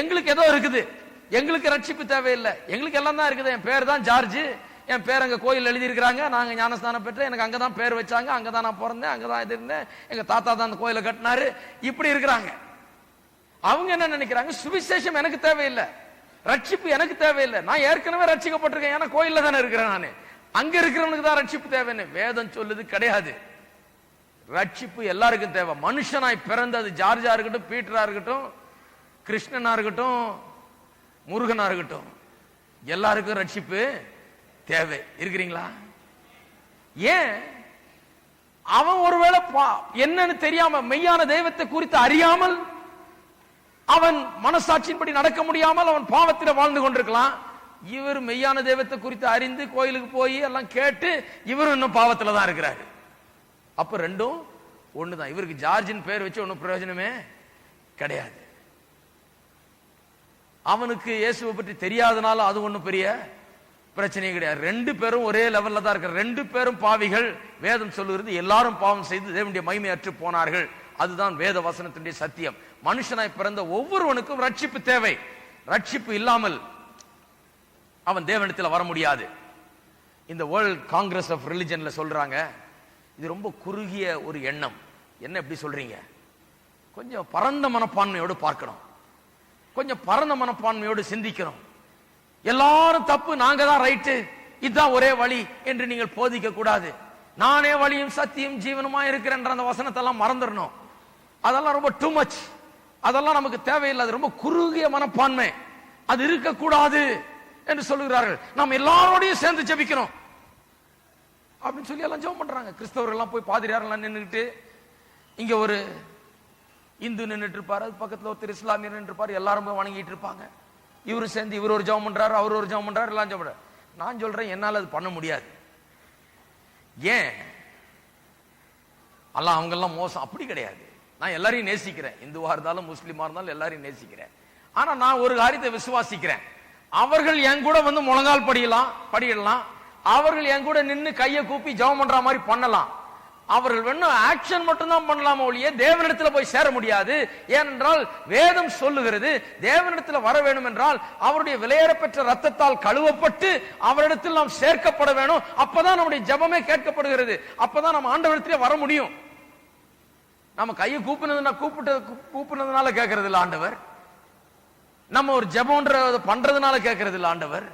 எங்களுக்கு ஏதோ இருக்குது, எங்களுக்கு ரட்சிப்பு தேவையில்லை, எங்களுக்கு எல்லாம் தான் இருக்குது. என் பேர் தான் ஜார்ஜ், என் பேர் அங்க கோயில் எழுதி இருக்கிறாங்க, நாங்க ஞானஸ்தானம் பெற்ற, எனக்கு அங்கதான் பேர் வச்சாங்க, அங்கதான் நான் பிறந்தேன், அங்கதான் இது இருந்தேன், எங்க தாத்தா தான் அந்த கோயிலை கட்டினாரு, இப்படி இருக்கிறாங்க. அவங்க என்ன நினைக்கிறாங்க? சுவிசேஷம் எனக்கு தேவையில்லை, ரட்சிப்பு எனக்கு தேவையில்லை, நான் ஏற்கனவே ரட்சிக்கப்பட்டிருக்கேன், ஏன்னா கோயில்ல தானே இருக்கிறேன் நானு, அங்க இருக்கிறவனுக்கு தான் ரட்சிப்பு தேவைன்னு வேதம் சொல்லுது. கிடையாது. ரட்சிப்பு எல்லாருக்கும் தேவை. மனுஷனாய் பிறந்தது ஜார்ஜா இருக்கட்டும், பீட்டரா இருக்கட்டும், கிருஷ்ணனா இருக்கட்டும், முருகனா இருக்கட்டும், எல்லாருக்கும் ரட்சிப்பு தேவை. இருக்கிறீங்களா? ஏன்? அவன் ஒருவேளை என்னன்னு தெரியாம, மெய்யான தெய்வத்தை குறித்து அறியாமல், அவன் மனசாட்சியின்படி நடக்க முடியாமல் அவன் பாவத்தில் வாழ்ந்து கொண்டிருக்கலாம். இவர் மெய்யான தெய்வத்தை குறித்து அறிந்து கோயிலுக்கு போய் எல்லாம் கேட்டு இவரும் இன்னும் பாவத்தில் தான் இருக்கிறாரு. அப்ப ரெண்டும் ஒண்ணுதான். இவருக்கு ஜார்ஜின் பேர் வச்சு ஒன்னும் பிரயோஜனமே கிடையாது. அவனுக்கு இயேசுவை பற்றி தெரியாதனால அது ஒண்ணும் பெரிய பிரச்சனையே கிடையாது. ரெண்டு பேரும் ஒரே லெவல்ல தான் இருக்கிற, ரெண்டு பேரும் பாவிகள். வேதம் சொல்லுகிறது எல்லாரும் பாவம் செய்து தேவனுடைய மகிமை அற்று போனார்கள். அதுதான் வேத வசனத்தினுடைய சத்தியம். மனுஷனாய் பிறந்த ஒவ்வொருவனுக்கும் ரட்சிப்பு தேவை. ரட்சிப்பு இல்லாமல் அவன் தேவனிடத்தில் வர முடியாது. இந்த வேர்ல்ட் காங்கிரஸ் ஆஃப் ரிலிஜன்ல சொல்றாங்க, இது ரொம்ப குறுகிய ஒரு எண்ணம். என்ன எப்படி சொல்றீங்க? கொஞ்சம் பரந்த மனப்பான்மையோடு பார்க்கணும், கொஞ்சம் பரந்த மனப்பான்மையோடு சிந்திக்கணும். எல்லாரும் தப்பு, நாங்க தான் ரைட்டு, இதுதான் ஒரே வழி என்று நீங்கள் போதிக்க கூடாது. நானே வழியும் சத்தியம் ஜீவனுமா இருக்கிறேன் அந்த வசனத்தெல்லாம் மறந்துடணும். அதெல்லாம் ரொம்ப டூ மச், அதெல்லாம் நமக்கு தேவையில்லை. அது ரொம்ப குறுகிய மனப்பான்மை, அது இருக்கக்கூடாது என்று சொல்லுகிறார்கள். நாம் எல்லாரோடையும் சேர்ந்து ஜெபிக்கணும் அப்படின்னு சொல்லி எல்லாம் ஜெபம் பண்றாங்க. கிறிஸ்தவர்கள் எல்லாம் போய் பாதிரியாரெல்லாம் நின்றுட்டு, இங்க ஒரு இந்து நின்றுட்டு இருப்பாரு, அது பக்கத்துல ஒருத்தர் இஸ்லாமியர் நின்று இருப்பாரு, எல்லாரும் போய் வணங்கிட்டு இருப்பாங்க. இவரு சேர்ந்து இவர் ஒரு ஜெபம் பண்றாரு, அவர் ஒரு ஜெபம் பண்றாரு, எல்லாம் ஜெபம் பண்றாரு. நான் சொல்றேன், என்னால் அது பண்ண முடியாது. ஏன் அல்லாஹ் அவங்கெல்லாம் மோசம்? அப்படி கிடையாது. நான் எல்லாரையும் நேசிக்கிறேன், இந்துவா இருந்தாலும் முஸ்லிமா இருந்தாலும் எல்லாரையும் நேசிக்கிறேன். ஆனா நான் ஒரு காரியத்தை விசுவாசிக்கிறேன், அவர்கள் என் கூட வந்து முழங்கால் படியிடலாம், அவர்கள் என் கூட நின்று கையை கூப்பி ஜெபம் பண்ற மாதிரி பண்ணலாம். அவர்கள் வேணும் ஆக்ஷன் மட்டும் தான் பண்ணலாமோ ஒழிய தேவனிடத்துல போய் சேர முடியாது. ஏனென்றால் வேதம் சொல்லுகிறது, தேவனிடத்தில் வர வேண்டும் என்றால் அவருடைய விலையேற பெற்ற ரத்தத்தால் கழுவப்பட்டு அவரிடத்தில் நாம் சேர்க்கப்பட வேணும். அப்பதான் நம்முடைய ஜெபமே கேட்கப்படுகிறது. அப்பதான் நம்ம ஆண்டவரிடத்திலே வர முடியும். நம்ம கையை கூப்பினதுனால கேட்கறது இல்ல ஆண்டவர், நம்ம ஒரு ஜெபம்ன்ற பண்றதுனால கேட்கறது இல்ல ஆண்டவர்.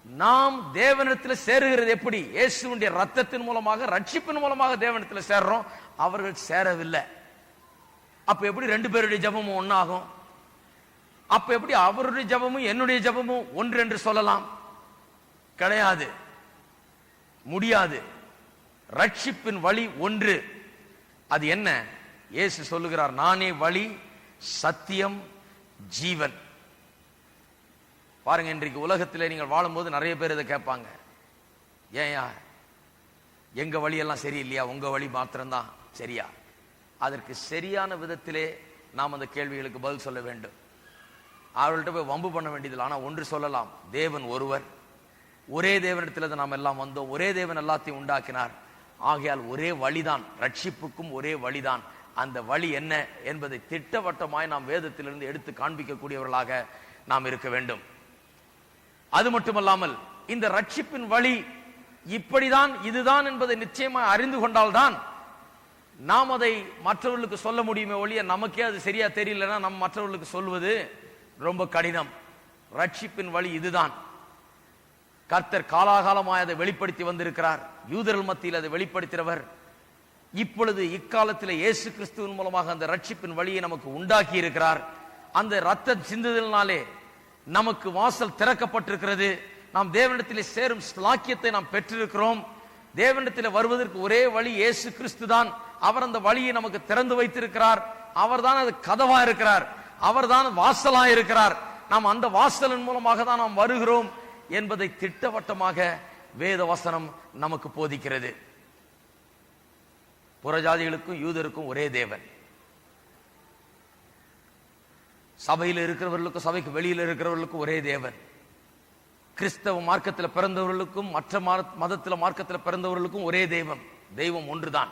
நாம் தேவனிடத்தில் சேருகிறது எப்படி? இயேசுவுடைய ரத்தத்தின் மூலமாக, ரட்சிப்பின் மூலமாக தேவனிடத்தில் சேர்றோம். அவர்கள் சேரவில்லை. அப்ப எப்படி ரெண்டு பேருடைய ஜெபமும் ஒன்னாகும்? அப்ப எப்படி அவருடைய ஜெபமும் என்னுடைய ஜெபமும் ஒன்று என்று சொல்லலாம்? கிடையாது, முடியாது. ரட்சிப்பின் வழி ஒன்று. அது என்ன? இயேசு சொல்லுகிறார், நானே வழி, சத்தியம், ஜீவன். பாருங்க, இன்றைக்கு உலகத்தில் நீங்கள் வாழும்போது நிறைய பேர் இதை கேட்பாங்க, ஏன்யா எங்க வழியெல்லாம் சரியில்லையா, உங்க வழி மாத்திரம்தான் சரியா? அதற்கு சரியான விதத்திலே நாம் அந்த கேள்விகளுக்கு பதில் சொல்ல வேண்டும். அவர்கள்ட்ட போய் வம்பு பண்ண வேண்டியதில்லை. ஆனால் ஒன்று சொல்லலாம், தேவன் ஒருவர், ஒரே தேவனிடத்தில் நாம் எல்லாம் வந்தோம், ஒரே தேவன் எல்லாத்தையும் உண்டாக்கினார். ஆகையால் ஒரே வழிதான், ரட்சிப்புக்கும் ஒரே வழிதான். அந்த வழி என்ன என்பதை திட்டவட்டமாய் நாம் வேதத்திலிருந்து எடுத்து காண்பிக்கக்கூடியவர்களாக நாம் இருக்க வேண்டும். அது மட்டுமல்லாமல் இந்த ரட்சிப்பின் வழி இப்படிதான், இதுதான் என்பதை நிச்சயமாக அறிந்து கொண்டால்தான் நாம் அதை மற்றவர்களுக்கு சொல்ல முடியுமே ஒழிய, நமக்கே அது சரியா தெரியலன்னா நம்ம மற்றவர்களுக்கு சொல்வது ரொம்ப கடினம். ரட்சிப்பின் வழி இதுதான். கர்த்தர் காலாகாலமாய் அதை வெளிப்படுத்தி வந்திருக்கிறார். யூதர்கள் மத்தியில் அதை வெளிப்படுத்தினவர். இப்பொழுது இக்காலத்தில் இயேசு கிறிஸ்துவின் மூலமாக அந்த ரட்சிப்பின் வழியை நமக்கு உண்டாக்கி இருக்கிறார். அந்த ரத்தம் சிந்துதலினாலே நமக்கு வாசல் திறக்கப்பட்டிருக்கிறது. நாம் தேவனிடத்தில் சேரும் ஸ்லாக்கியத்தை நாம் பெற்றிருக்கிறோம். தேவனிடத்தில் வருவதற்கு ஒரே வழி இயேசு கிறிஸ்து தான். அவர் அந்த வழியை நமக்கு திறந்து வைத்திருக்கிறார். அவர் தான் அது கதவா இருக்கிறார், அவர் தான் வாசலா இருக்கிறார். நாம் அந்த வாசலின் மூலமாக தான் நாம் வருகிறோம் என்பதை திட்டவட்டமாக வேத வசனம் நமக்கு போதிக்கிறது. புறஜாதிகளுக்கும் யூதருக்கும் ஒரே தேவன். சபையில் இருக்கிறவர்களுக்கும் சபைக்கு வெளியில் இருக்கிறவர்களுக்கும் ஒரே தேவன். கிறிஸ்தவ மார்க்கத்தில் பிறந்தவர்களுக்கும் மற்ற மதத்தில் மார்க்கத்தில் பிறந்தவர்களுக்கும் ஒரே தெய்வம் ஒன்றுதான்.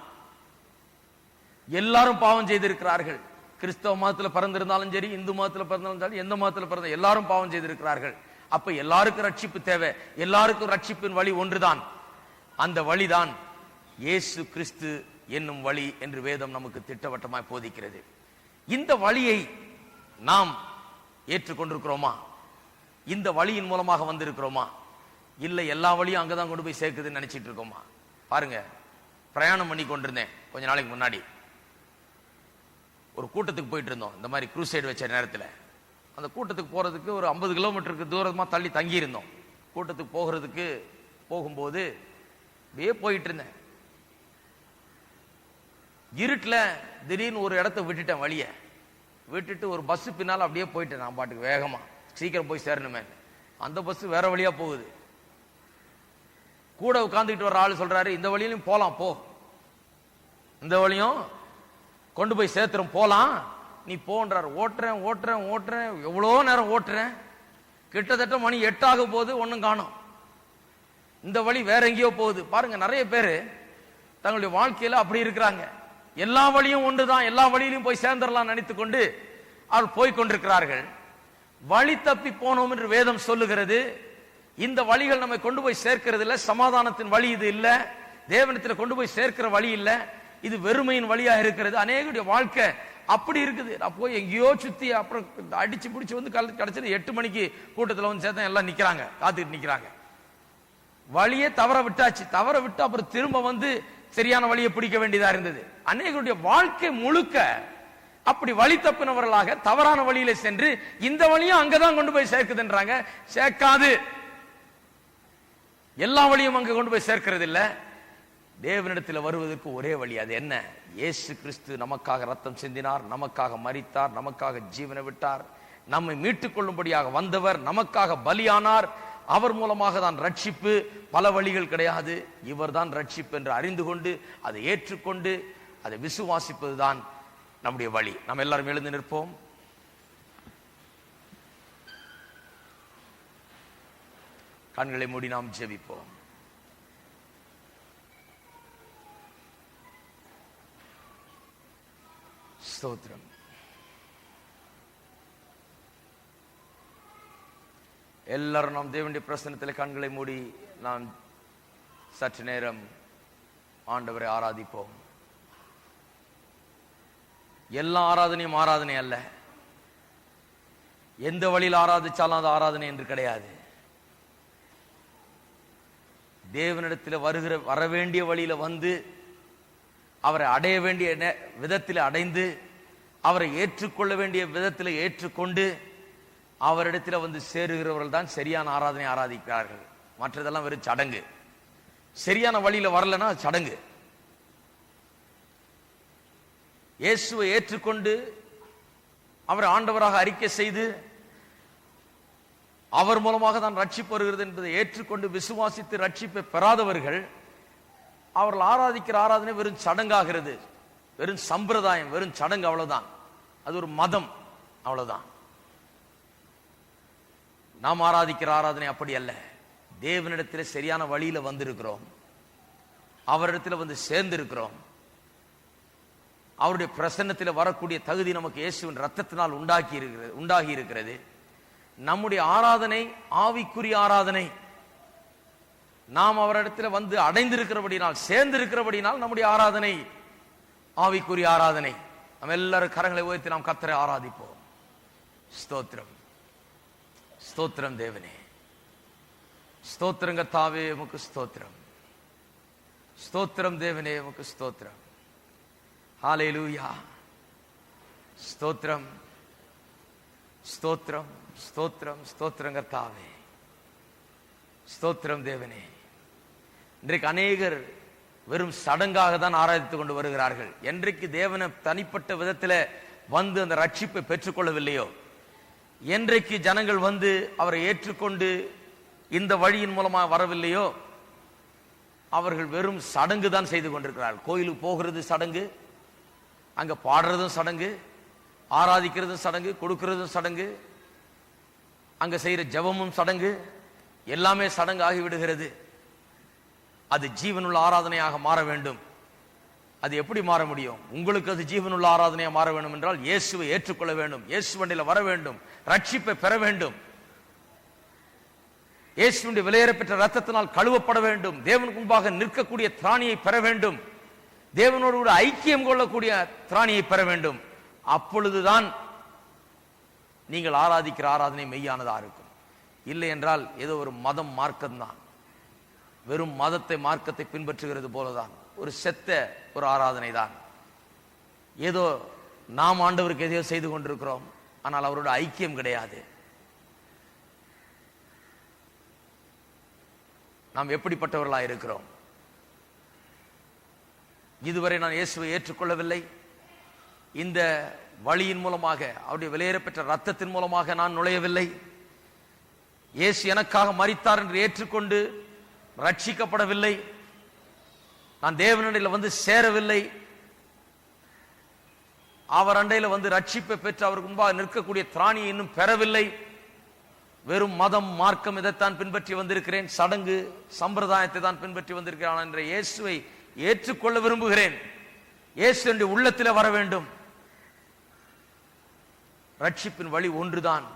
எல்லாரும் பாவம் செய்திருக்கிறார்கள். கிறிஸ்தவ மதத்தில் பிறந்திருந்தாலும் சரி, இந்து மதத்தில் பிறந்தாலும் சரி, எந்த மதத்தில் பிறந்த எல்லாரும் பாவம் செய்திருக்கிறார்கள். அப்ப எல்லாருக்கும் ரட்சிப்பு தேவை. எல்லாருக்கும் ரட்சிப்பின் வழி ஒன்றுதான். அந்த வழிதான் இயேசு கிறிஸ்து என்னும் வழி என்று வேதம் நமக்கு திட்டவட்டமாய் போதிக்கிறது. இந்த வழியை நாம் ஏற்றுக்கொண்டிருக்கிறோமா? இந்த வழியின் மூலமாக வந்திருக்கிறோமா? இல்லை எல்லா வழியும் அங்கதான் கொண்டு போய் சேர்க்குதுன்னு நினைச்சிட்டு இருக்கோமா? பாருங்க, பிரயாணம் பண்ணி கொண்டிருந்தேன் கொஞ்ச நாளைக்கு முன்னாடி. ஒரு கூட்டத்துக்கு போயிட்டு இருந்தோம். இந்த மாதிரி குரூசைடு வச்ச நேரத்தில் அந்த கூட்டத்துக்கு போறதுக்கு ஒரு 50 கிலோமீட்டருக்கு தூரமா தள்ளி தங்கி இருந்தோம். கூட்டத்துக்கு போகும்போது அப்படியே போயிட்டு இருந்தேன். இருட்டுல திடீர்னு ஒரு இடத்த விட்டுட்டேன். வழிய விட்டுட்டு ஒரு பஸ் பின்னால் அப்படியே போயிட்டேன். நான் பாட்டுக்கு வேகமா சீக்கிரம் போய் சேரணுமே. அந்த பஸ் வேற வழியா போகுது. கூட உட்கார்ந்துக்கிட்டு வர ஆளு சொல்றாரு, இந்த வழியிலும் போலாம், போ, இந்த வழியும் கொண்டு போய் சேர்த்துறோம், போலாம், நீ போன்றார். ஓட்டுறேன், எவ்வளோ நேரம் ஓட்டுறேன். கிட்டத்தட்ட மணி 8 ஆக போகுது, ஒன்னும் காணோம். இந்த வழி வேற எங்கேயோ போகுது. பாருங்க, நிறைய பேரு தங்களுடைய வாழ்க்கையில அப்படி இருக்கிறாங்க. எல்லா வழியும் ஒன்றுதான், எல்லா வழியிலும் போய் சேர்ந்துடலாம் நினைத்து கொண்டு அவர் போய்கொண்டிருக்கிறார்கள். வழி தப்பி போனோம் என்று வேதம் சொல்லுகிறது. இந்த வழிகள் நம்மை கொண்டு போய் சேர்க்கிறது இல்ல. சமாதானத்தின் வழி இது இல்ல. தேவனிடத்தில் கொண்டு போய் சேர்க்கிற வழி இல்ல. இது வெறுமையின் வழியா இருக்கிறது. அநேகருடைய வாழ்க்கை அப்படி இருக்குது. நான் போய் எங்கேயோ சுத்தி அப்புறம் அடிச்சு பிடிச்சு வந்து கிடைச்சது 8 மணிக்கு கூட்டத்தில் வந்து சேர்த்தா எல்லாம் நிக்கிறாங்க, காத்துக்கிட்டு நிக்கிறாங்க. வழியே தவற விட்டாச்சு. தவற விட்டு அப்புறம் திரும்ப வந்து சரியான வழியை பிடிக்க வேண்டியதா இருந்தது. அநேகருடைய வாழ்க்கை முழுக்க அப்படி வழி தப்பினவர்களாக தவறான வழியில சென்று இந்த வழியும் அங்கதான் கொண்டு போய் சேர்க்குதுன்றாங்க. சேர்க்காது. எல்லா வழியும் அங்க கொண்டு போய் சேர்க்கிறது இல்ல. தேவனிடத்தில் வருவதற்கு ஒரே வழி. அது என்ன? இயேசு கிறிஸ்து நமக்காக ரத்தம் சிந்தினார், நமக்காக மரித்தார், நமக்காக ஜீவனை விட்டார், நம்மை மீட்டுக் கொள்ளும்படியாக வந்தவர், நமக்காக பலியானார். அவர் மூலமாக தான் ரட்சிப்பு, பல வழிகள் கிடையாது. இவர் தான் ரட்சிப்பு என்று அறிந்து கொண்டு அதை ஏற்றுக்கொண்டு அதை விசுவாசிப்பதுதான் நம்முடைய வழி. நாம் எல்லாரும் எழுந்து நிற்போம். கண்களை மூடி நாம் ஜெபிப்போம். ஸ்தோத்திரம். எல்லாரும் நாம் தேவனுடைய பிரசன்னத்தில் கண்களை மூடி நாம் சற்று நேரம் ஆண்டவரை ஆராதிப்போம். எல்லா ஆராதனையும் ஆராதனை அல்ல. எந்த வழியில் ஆராதிச்சாலும் அது ஆராதனை என்று கிடையாது. தேவனிடத்தில் வர வேண்டிய வழியில வந்து அவரை அடைய வேண்டிய விதத்தில் அடைந்து அவரை ஏற்றுக்கொள்ள வேண்டிய விதத்தில் ஏற்றுக்கொண்டு அவரிடத்தில் வந்து சேருகிறவர்கள் தான் சரியான ஆராதனை ஆராதிக்கிறார்கள். மற்றதெல்லாம் வெறும் சடங்கு. சரியான வழியில வரலன்னா சடங்கு. இயேசுவை ஏற்றுக்கொண்டு அவரை ஆண்டவராக அறிக்கை செய்து அவர் மூலமாக தான் ரட்சிப்பு வருகிறது என்பதை ஏற்றுக்கொண்டு விசுவாசித்து ரட்சிப்பை பெறாதவர்கள் அவர்கள் ஆராதிக்கிற ஆராதனை வெறும் சடங்காகிறது. வெறும் சம்பிரதாயம், வெறும் சடங்கு, அவ்வளவுதான். அது ஒரு மதம், அவ்வளவுதான். நாம் ஆராதிக்கிற ஆராதனை அப்படி அல்ல. தேவனிடத்தில் சரியான வழியில வந்திருக்கிறோம், அவரிடத்தில் வந்து சேர்ந்திருக்கிறோம். அவருடைய பிரசன்னத்தில் வரக்கூடிய தகுதி நமக்கு இயேசுவின் ரத்தத்தினால் உண்டாகி இருக்கிறது. நம்முடைய ஆராதனை ஆவிக்குரிய ஆராதனை. நாம் அவரிடத்தில் வந்து அடைந்திருக்கிறபடினால், சேர்ந்திருக்கிறபடினால் நம்முடைய ஆராதனை ஆவிக்குரிய ஆராதனை. நம்ம எல்லாரும் கரங்களை உயர்த்தி நாம் கர்த்தரை ஆராதிப்போம். ஸ்தோத்திரம், ஸ்தோத்திரம் தேவனே, ஸ்தோத்திரம் கர்த்தாவே, உமக்கு ஸ்தோத்திரம். ஸ்தோத்திரம் தேவனே, உமக்கு ஸ்தோத்திரம். ஹல்லேலூயா. ஸ்தோத்திரம், ஸ்தோத்திரம், ஸ்தோத்திரம், ஸ்தோத்திரம் கர்த்தாவே, ஸ்தோத்திரம் தேவனே. இன்றைக்கு அநேகர் வெறும் சடங்காக தான் ஆராதித்துக் கொண்டு வருகிறார்கள். என்றைக்கு தேவனை தனிப்பட்ட விதத்தில் வந்து அந்த ரட்சிப்பை பெற்றுக்கொள்ளவில்லையோ, என்றைக்கு ஜனங்கள் வந்து அவரை ஏற்றுக்கொண்டு இந்த வழியின் மூலமாக வரவில்லையோ, அவர்கள் வெறும் சடங்கு தான் செய்து கொண்டிருக்கிறார்கள். கோயிலுக்கு போகிறது சடங்கு, அங்க பாடுறதும் சடங்கு, ஆராதிக்கிறதும் சடங்கு, கொடுக்கிறதும் சடங்கு, அங்க செய்யற ஜெபமும் சடங்கு, எல்லாமே சடங்கு ஆகிவிடுகிறது. அது ஜீவனுள்ள ஆராதனையாக மாற வேண்டும். அது எப்படி மாற முடியும்? உங்களுக்கு அது ஜீவனுள்ள ஆராதனையாக மாற வேண்டும் என்றால் இயேசுவை ஏற்றுக்கொள்ள வேண்டும், இயேசுவண்டில வர வேண்டும், ரட்சிப்பை பெற வேண்டும், இயேசுவின் விலையேறப்பெற்ற ரத்தத்தினால் கழுவப்பட வேண்டும், தேவனுக்கு முன்பாக நிற்கக்கூடிய திராணியை பெற வேண்டும், தேவனோடு கூட ஐக்கியம் கொள்ளக்கூடிய திராணியை பெற வேண்டும். அப்பொழுதுதான் நீங்கள் ஆராதிக்கிற ஆராதனை மெய்யானதா இருக்கும். இல்லை என்றால் ஏதோ ஒரு மதம், மார்க்கம் தான். வெறும் மதத்தை, மார்க்கத்தை பின்பற்றுகிறது போலதான், ஒரு செத்த ஒரு ஆராதனை தான். ஏதோ நாம் ஆண்டவருக்கு எதையோ செய்து கொண்டிருக்கிறோம், ஆனால் அவரோட ஐக்கியம் கிடையாது. நாம் எப்படிப்பட்டவர்களாக இருக்கிறோம்? இதுவரை நான் இயேசுவை ஏற்றுக்கொள்ளவில்லை, இந்த வழியின் மூலமாக, அவருடைய விலையேறப்பெற்ற ரத்தத்தின் மூலமாக நான் நுழையவில்லை, இயேசு எனக்காக மரித்தார் என்று ஏற்றுக்கொண்டு ரட்சிக்கப்படவில்லை, நான் தேவனிடையில் வந்து சேரவில்லை, அவர் அண்டையில் வந்து ரட்சிப்பை பெற்று அவருக்கு முன்பாக நிற்கக்கூடிய திராணியை இன்னும் பெறவில்லை, வெறும் மதம், மார்க்கம், இதைத்தான் பின்பற்றி வந்திருக்கிறேன், சடங்கு சம்பிரதாயத்தை தான் பின்பற்றி வந்திருக்கிறேன் என்ற இயேசுவை ஏற்றுக்கொள்ள விரும்புகிறேன். இயேசு என்னுடைய உள்ளத்தில் வர வேண்டும். ரட்சிப்பின் வழி ஒன்றுதான்,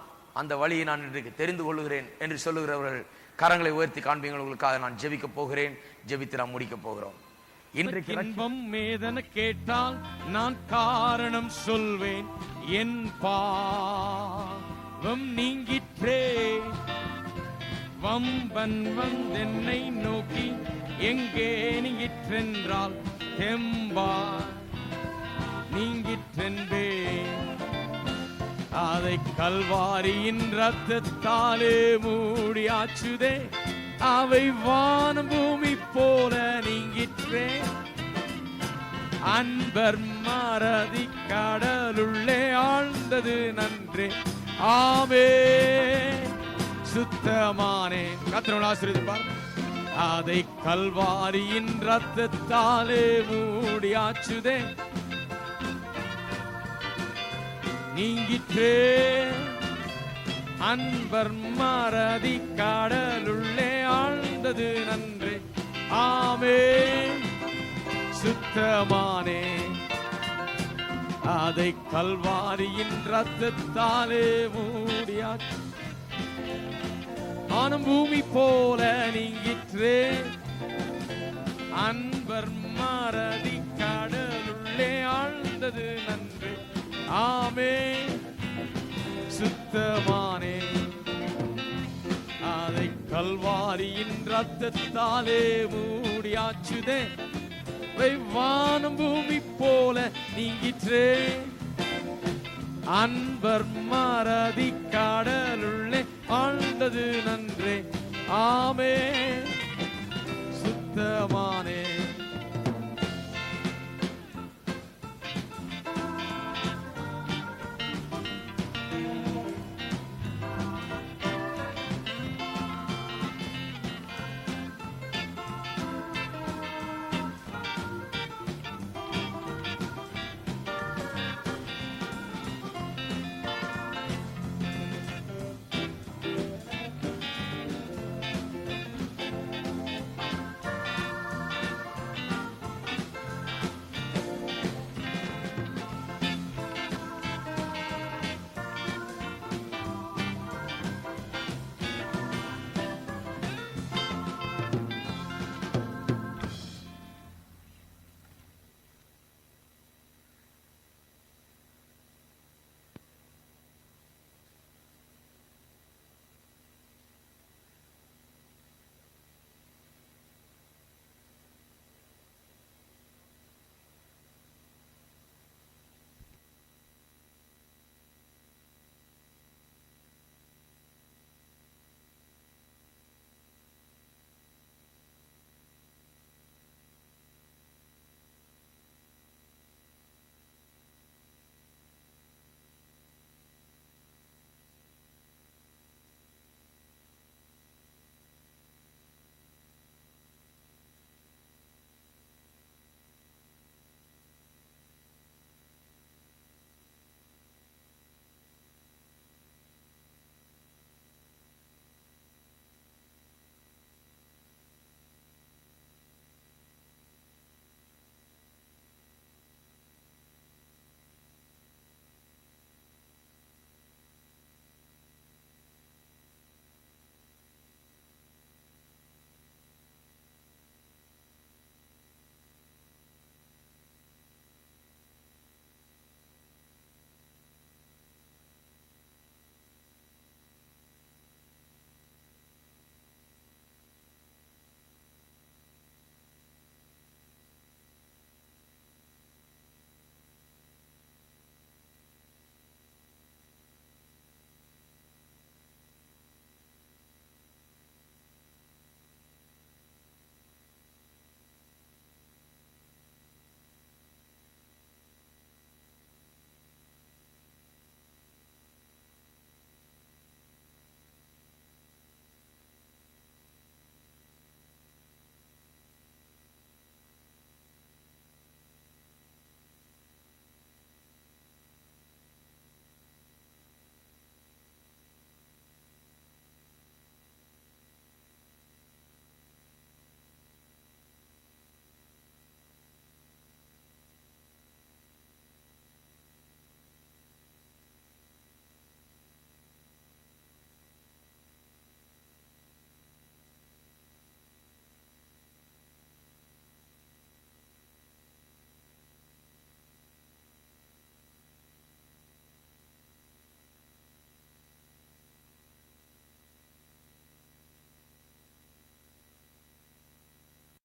அந்த வழியை நான் இன்றைக்கு தெரிந்து கொள்கிறேன் என்று சொல்லுகிறவர்கள் கரங்களை உயர்த்தி காண்பீங்கள். உங்களுக்காக நான் ஜெபிக்க போகிறேன். ஜெபித்து நாம் முடிக்க போகிறோம். இன்றைக்கு இன்பம் மேதன கேட்டால் நான் காரணம் சொல்வேன், என் பாவம் நீங்கிற்றே, வம்பன் வந்தென்னை நோக்கி எங்கே நீங்கிற்றென்றால் தெம்பா நீங்கிற்றென்பே, அதை கல்வாரியின் ரத்தத்தாலே மூடியாச்சுதே, அவை வானம் பூமி போல நீங்கிற்றே, அன்பர் மறதி கடலுள்ளே ஆழ்ந்தது நன்றே, ஆமே சுத்தமானே. கர்த்தர் ஆசீர்வதிப்பார். அதை கல்வாரியின் ரத்தத்தாலே மூடியாச்சுதே, நீங்கிற்றே அன்பர் மறதி கடலுள்ளே ஆழ்ந்தது நன்றே. ஆமென். சுத்தமானே, அதை கல்வாரியின் ரத்தத்தாலே மூடியாச்சு, ஆனம் பூமி போல நீங்கிற்றே அன்பர் மறதி கடலுள்ளே ஆழ்ந்தது நன்றே. ஆமென். சுத்தமானே, அதை கல்வாரியின் ரத்தத்தாலே மூடியாச்சுதே, வானம் பூமி போல நீங்கிற்றே அன்பர் மறதி கடலுள்ளே ஆழ்ந்தது நன்றே. ஆமென். சுத்தமானே.